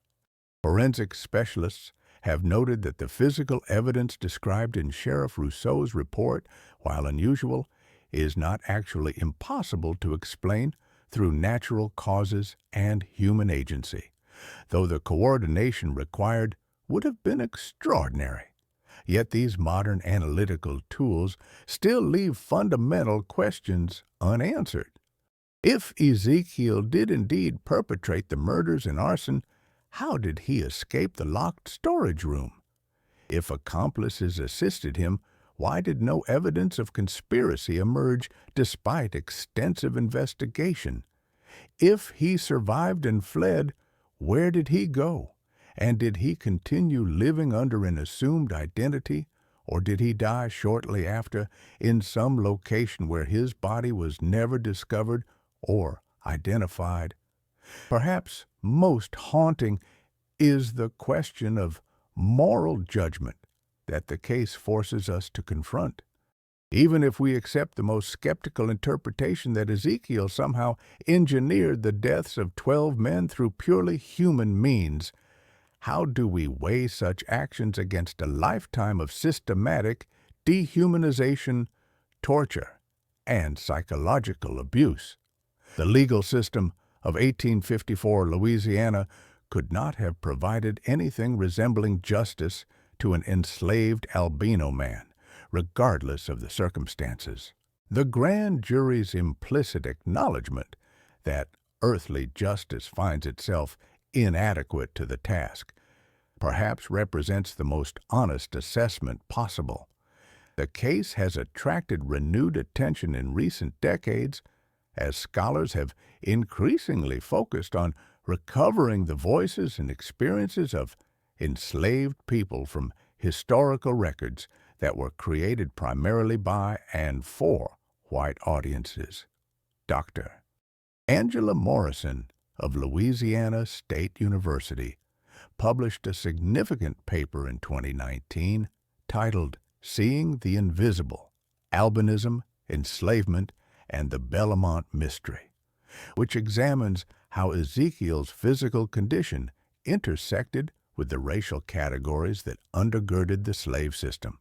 Speaker 1: Forensic specialists have noted that the physical evidence described in Sheriff Rousseau's report, while unusual, is not actually impossible to explain through natural causes and human agency, though the coordination required would have been extraordinary. Yet these modern analytical tools still leave fundamental questions unanswered. If Ezekiel did indeed perpetrate the murders and arson, how did he escape the locked storage room? If accomplices assisted him, why did no evidence of conspiracy emerge despite extensive investigation? If he survived and fled, where did he go? And did he continue living under an assumed identity, or did he die shortly after in some location where his body was never discovered or identified? Perhaps most haunting is the question of moral judgment that the case forces us to confront. Even if we accept the most skeptical interpretation that Ezekiel somehow engineered the deaths of 12 men through purely human means, how do we weigh such actions against a lifetime of systematic dehumanization, torture, and psychological abuse? The legal system of 1854 Louisiana could not have provided anything resembling justice to an enslaved albino man, regardless of the circumstances. The grand jury's implicit acknowledgement that earthly justice finds itself inadequate to the task perhaps represents the most honest assessment possible. The case has attracted renewed attention in recent decades as scholars have increasingly focused on recovering the voices and experiences of enslaved people from historical records that were created primarily by and for white audiences. Dr. Angela Morrison of Louisiana State University published a significant paper in 2019 titled Seeing the Invisible: Albinism, Enslavement, and the Belmont Mystery, which examines how Ezekiel's physical condition intersected with the racial categories that undergirded the slave system.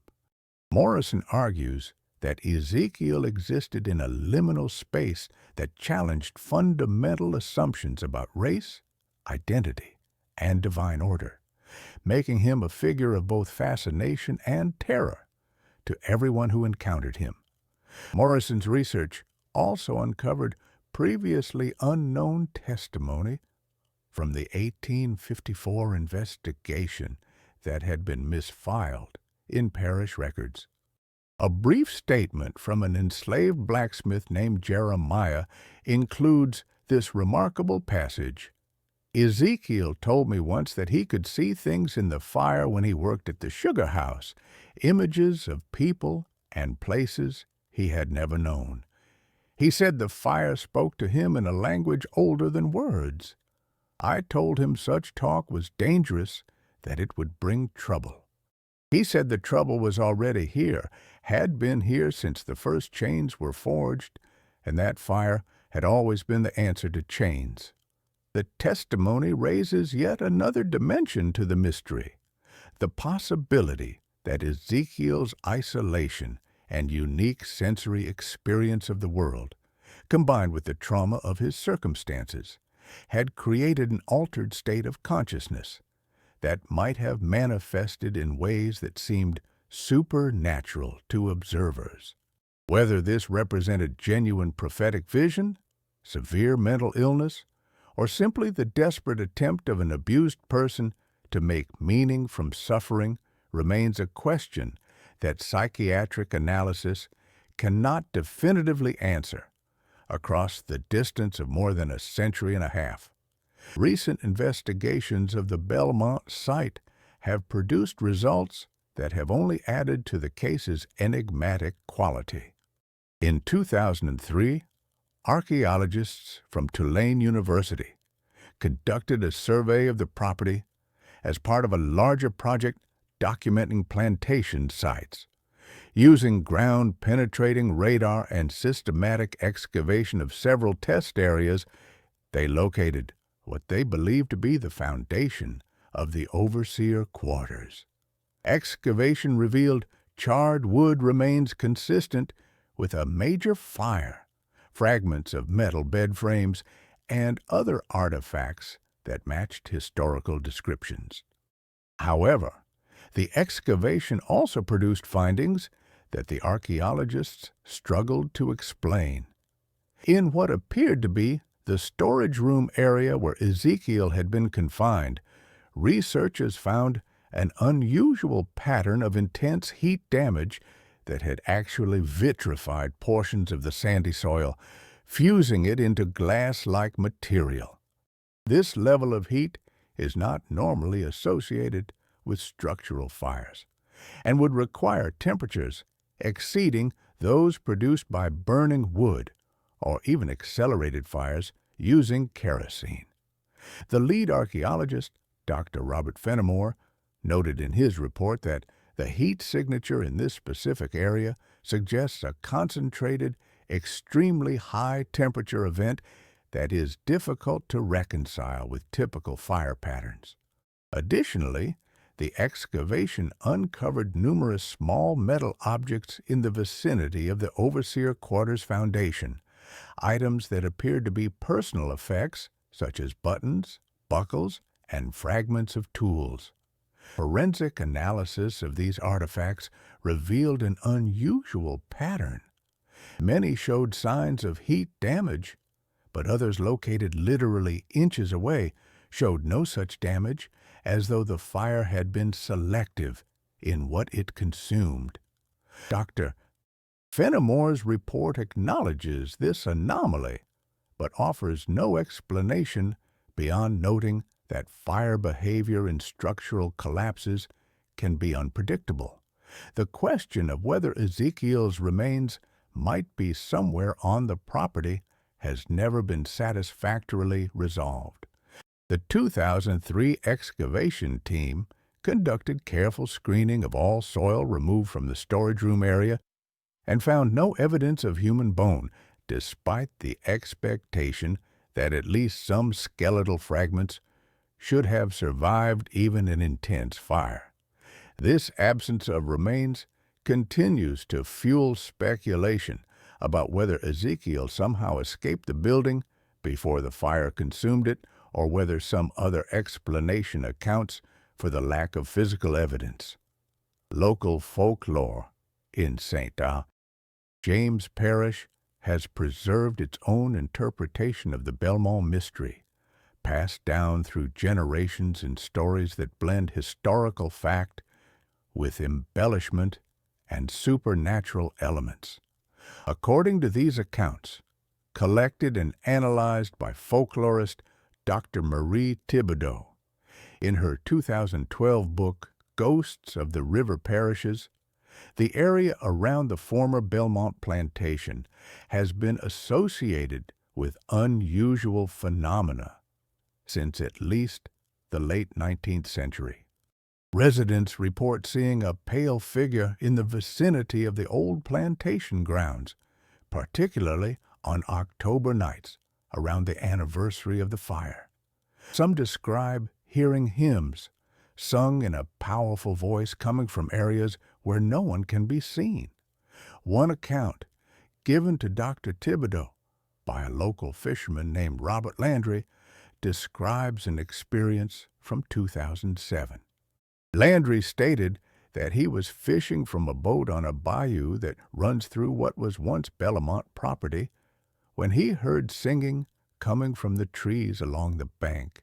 Speaker 1: Morrison argues that Ezekiel existed in a liminal space that challenged fundamental assumptions about race, identity, and divine order, making him a figure of both fascination and terror to everyone who encountered him. Morrison's research also uncovered previously unknown testimony from the 1854 investigation that had been misfiled in parish records. A brief statement from an enslaved blacksmith named Jeremiah includes this remarkable passage. Ezekiel told me once that he could see things in the fire when he worked at the sugar house, images of people and places he had never known. He said the fire spoke to him in a language older than words. I told him such talk was dangerous, that it would bring trouble. He said the trouble was already here, had been here since the first chains were forged, and that fire had always been the answer to chains. The testimony raises yet another dimension to the mystery, the possibility that Ezekiel's isolation and unique sensory experience of the world, combined with the trauma of his circumstances, had created an altered state of consciousness that might have manifested in ways that seemed supernatural to observers. Whether this represented genuine prophetic vision, severe mental illness, or simply the desperate attempt of an abused person to make meaning from suffering remains a question that psychiatric analysis cannot definitively answer across the distance of more than a century and a half. Recent investigations of the Belmont site have produced results that have only added to the case's enigmatic quality. In 2003, archaeologists from Tulane University conducted a survey of the property as part of a larger project documenting plantation sites. Using ground-penetrating radar and systematic excavation of several test areas, they located what they believed to be the foundation of the overseer quarters. Excavation revealed charred wood remains consistent with a major fire, fragments of metal bed frames, and other artifacts that matched historical descriptions. However, the excavation also produced findings that the archaeologists struggled to explain. In what appeared to be the storage room area where Ezekiel had been confined, researchers found an unusual pattern of intense heat damage that had actually vitrified portions of the sandy soil, fusing it into glass-like material. This level of heat is not normally associated with structural fires and would require temperatures exceeding those produced by burning wood or even accelerated fires using kerosene. The lead archaeologist, Dr. Robert Fenimore, noted in his report that the heat signature in this specific area suggests a concentrated, extremely high-temperature event that is difficult to reconcile with typical fire patterns. Additionally, the excavation uncovered numerous small metal objects in the vicinity of the overseer quarters foundation, items that appeared to be personal effects such as buttons, buckles, and fragments of tools. Forensic analysis of these artifacts revealed an unusual pattern. Many showed signs of heat damage, but others located literally inches away showed no such damage, as though the fire had been selective in what it consumed. Dr. Fenimore's report acknowledges this anomaly, but offers no explanation beyond noting that fire behavior in structural collapses can be unpredictable. The question of whether Ezekiel's remains might be somewhere on the property has never been satisfactorily resolved. The 2003 excavation team conducted careful screening of all soil removed from the storage room area and found no evidence of human bone, despite the expectation that at least some skeletal fragments should have survived even an intense fire. This absence of remains continues to fuel speculation about whether Ezekiel somehow escaped the building before the fire consumed it, or whether some other explanation accounts for the lack of physical evidence. Local folklore in St. James Parish has preserved its own interpretation of the Belmont mystery, passed down through generations in stories that blend historical fact with embellishment and supernatural elements. According to these accounts, collected and analyzed by folklorist Dr. Marie Thibodeau in her 2012 book, Ghosts of the River Parishes, the area around the former Belmont plantation has been associated with unusual phenomena since at least the late 19th century. Residents report seeing a pale figure in the vicinity of the old plantation grounds, particularly on October nights around the anniversary of the fire. Some describe hearing hymns sung in a powerful voice coming from areas where no one can be seen. One account, given to Dr. Thibodeau by a local fisherman named Robert Landry, describes an experience from 2007. Landry stated that he was fishing from a boat on a bayou that runs through what was once Belmont property when he heard singing coming from the trees along the bank.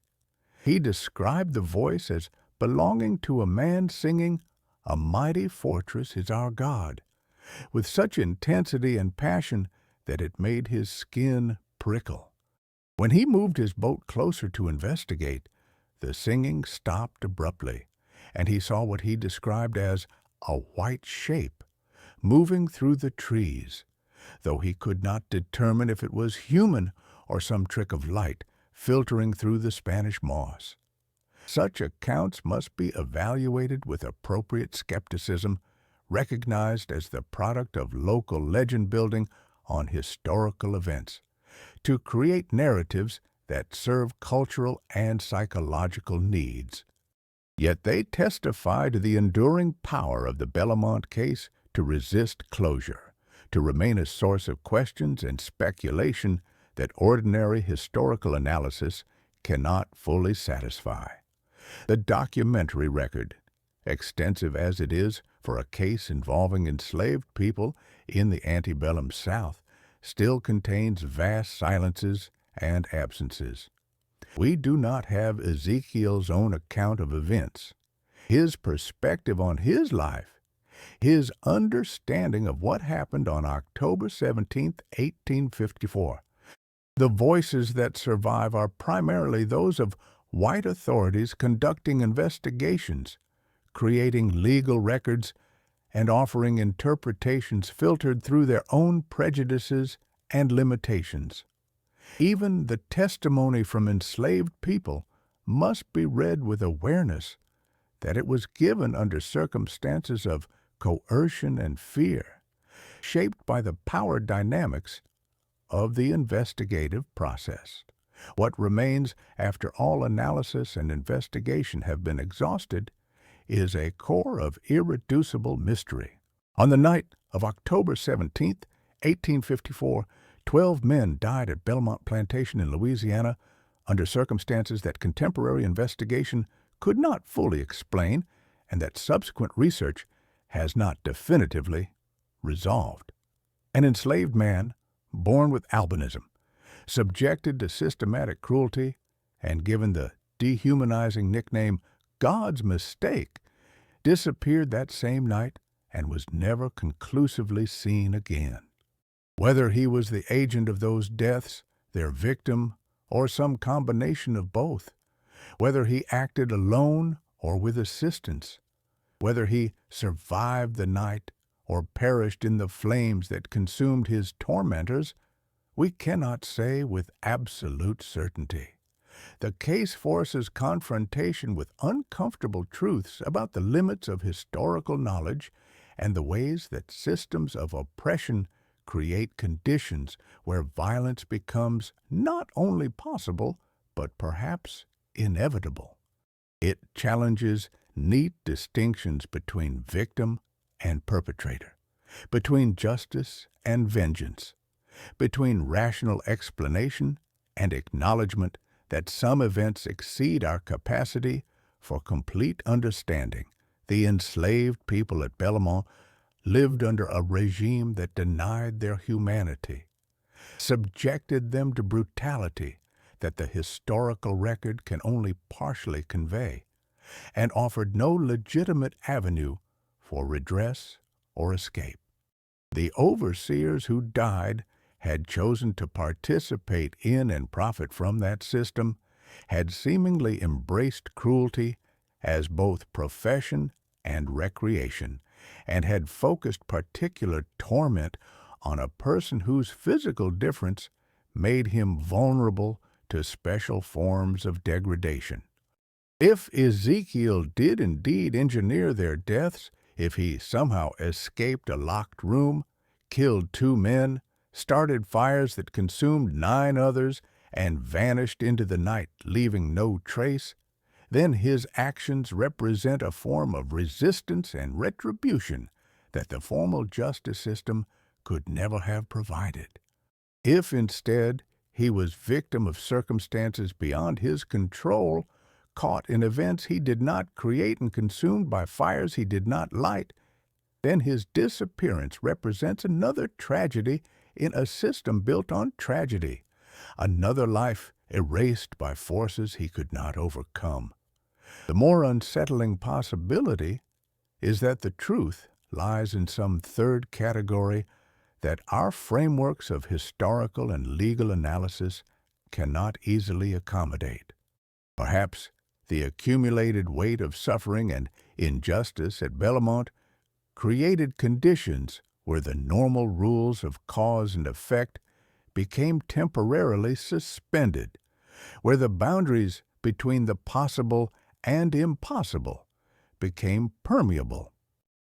Speaker 1: He described the voice as belonging to a man singing, "A mighty fortress is our God," with such intensity and passion that it made his skin prickle. When he moved his boat closer to investigate, the singing stopped abruptly, and he saw what he described as a white shape moving through the trees, though he could not determine if it was human or some trick of light filtering through the Spanish moss. Such accounts must be evaluated with appropriate skepticism, recognized as the product of local legend building on historical events, to create narratives that serve cultural and psychological needs. Yet they testify to the enduring power of the Bellamont case to resist closure, to remain a source of questions and speculation that ordinary historical analysis cannot fully satisfy. The documentary record, extensive as it is for a case involving enslaved people in the antebellum South, still contains vast silences and absences. We do not have Ezekiel's own account of events, his perspective on his life, his understanding of what happened on October 17, 1854. The voices that survive are primarily those of white authorities conducting investigations, creating legal records, and offering interpretations filtered through their own prejudices and limitations. Even the testimony from enslaved people must be read with awareness that it was given under circumstances of coercion and fear, shaped by the power dynamics of the investigative process. What remains after all analysis and investigation have been exhausted is a core of irreducible mystery. On the night of October 17th, 1854, 12 men died at Belmont Plantation in Louisiana under circumstances that contemporary investigation could not fully explain and that subsequent research has not definitively resolved. An enslaved man, born with albinism, subjected to systematic cruelty, and given the dehumanizing nickname God's Mistake, disappeared that same night and was never conclusively seen again. Whether he was the agent of those deaths, their victim, or some combination of both, whether he acted alone or with assistance, whether he survived the night or perished in the flames that consumed his tormentors, we cannot say with absolute certainty. The case forces confrontation with uncomfortable truths about the limits of historical knowledge and the ways that systems of oppression create conditions where violence becomes not only possible, but perhaps inevitable. It challenges neat distinctions between victim and perpetrator, between justice and vengeance, between rational explanation and acknowledgement that some events exceed our capacity for complete understanding. The enslaved people at Belmont lived under a regime that denied their humanity, subjected them to brutality that the historical record can only partially convey, and offered no legitimate avenue for redress or escape. The overseers who died had chosen to participate in and profit from that system, had seemingly embraced cruelty as both profession and recreation, and had focused particular torment on a person whose physical difference made him vulnerable to special forms of degradation. If Ezekiel did indeed engineer their deaths, if he somehow escaped a locked room, killed 2 men, started fires that consumed 9 others, and vanished into the night, leaving no trace, then his actions represent a form of resistance and retribution that the formal justice system could never have provided. If instead he was victim of circumstances beyond his control, caught in events he did not create and consumed by fires he did not light, then his disappearance represents another tragedy in a system built on tragedy, another life erased by forces he could not overcome. The more unsettling possibility is that the truth lies in some third category that our frameworks of historical and legal analysis cannot easily accommodate. Perhaps the accumulated weight of suffering and injustice at Belmont created conditions where the normal rules of cause and effect became temporarily suspended, where the boundaries between the possible and impossible became permeable.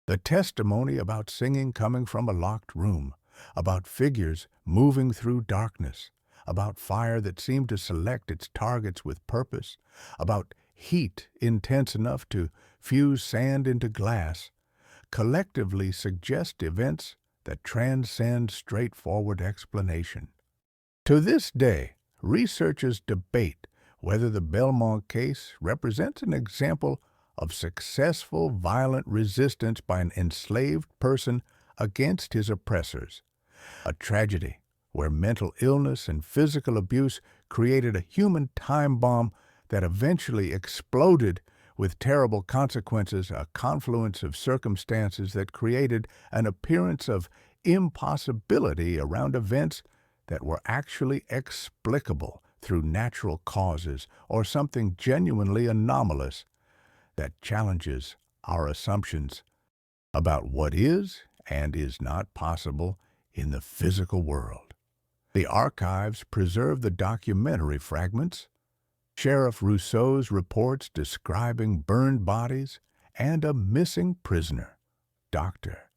Speaker 1: The testimony about singing coming from a locked room, about figures moving through darkness, about fire that seemed to select its targets with purpose, about heat intense enough to fuse sand into glass, collectively suggest events that transcend straightforward explanation. To this day, researchers debate whether the Belmont case represents an example of successful violent resistance by an enslaved person against his oppressors, a tragedy where mental illness and physical abuse created a human time bomb that eventually exploded with terrible consequences, a confluence of circumstances that created an appearance of impossibility around events that were actually explicable through natural causes or something genuinely anomalous that challenges our assumptions about what is and is not possible in the physical world. The archives preserve the documentary fragments, Sheriff Rousseau's reports describing burned bodies, and a missing prisoner, Dr.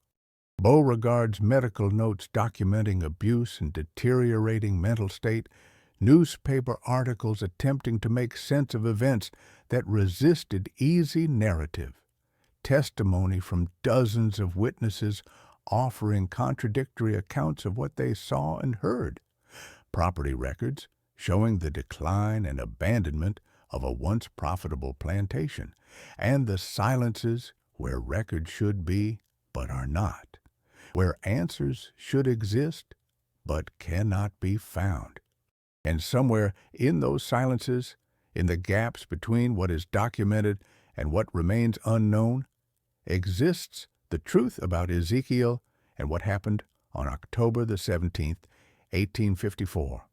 Speaker 1: Beauregard's medical notes documenting abuse and deteriorating mental state, newspaper articles attempting to make sense of events that resisted easy narrative, testimony from dozens of witnesses offering contradictory accounts of what they saw and heard, property records showing the decline and abandonment of a once profitable plantation, and the silences where records should be but are not, where answers should exist but cannot be found. And somewhere in those silences, in the gaps between what is documented and what remains unknown, exists the truth about Ezekiel and what happened on October the 17th, 1854.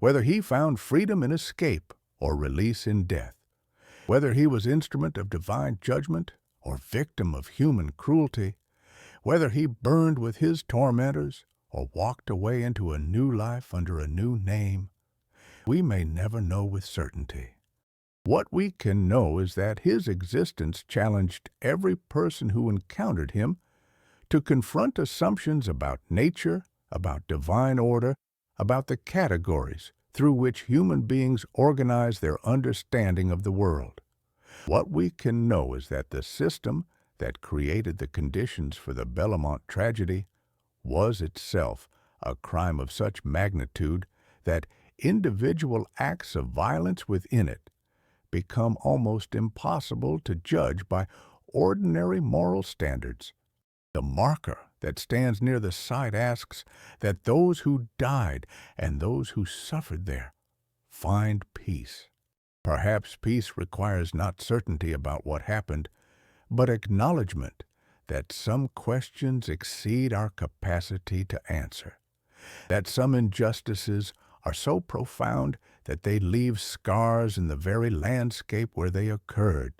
Speaker 1: Whether he found freedom in escape or release in death, whether he was instrument of divine judgment or victim of human cruelty, whether he burned with his tormentors or walked away into a new life under a new name, we may never know with certainty. What we can know is that his existence challenged every person who encountered him to confront assumptions about nature, about divine order, about the categories through which human beings organize their understanding of the world. What we can know is that the system that created the conditions for the Belmont tragedy was itself a crime of such magnitude that individual acts of violence within it become almost impossible to judge by ordinary moral standards. The marker that stands near the site asks that those who died and those who suffered there find peace. Perhaps peace requires not certainty about what happened, but acknowledgement that some questions exceed our capacity to answer, that some injustices are so profound that they leave scars in the very landscape where they occurred,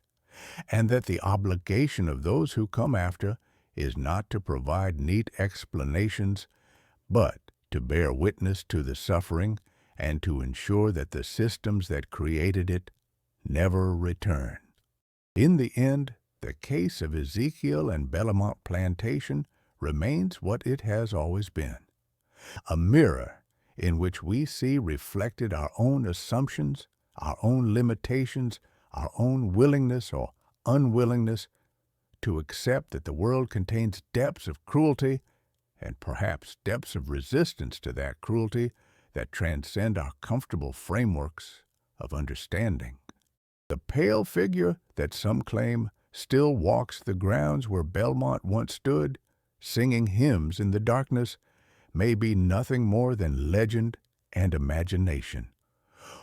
Speaker 1: and that the obligation of those who come after is not to provide neat explanations, but to bear witness to the suffering and to ensure that the systems that created it never return. In the end, the case of Ezekiel and Belmont Plantation remains what it has always been, a mirror in which we see reflected our own assumptions, our own limitations, our own willingness or unwillingness to accept that the world contains depths of cruelty and perhaps depths of resistance to that cruelty that transcend our comfortable frameworks of understanding. The pale figure that some claim still walks the grounds where Belmont once stood, singing hymns in the darkness, may be nothing more than legend and imagination.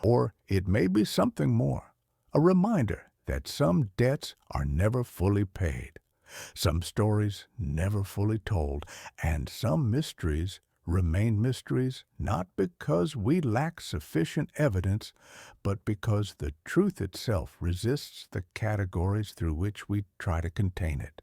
Speaker 1: Or it may be something more, a reminder that some debts are never fully paid, some stories never fully told, and some mysteries remain mysteries not because we lack sufficient evidence, but because the truth itself resists the categories through which we try to contain it.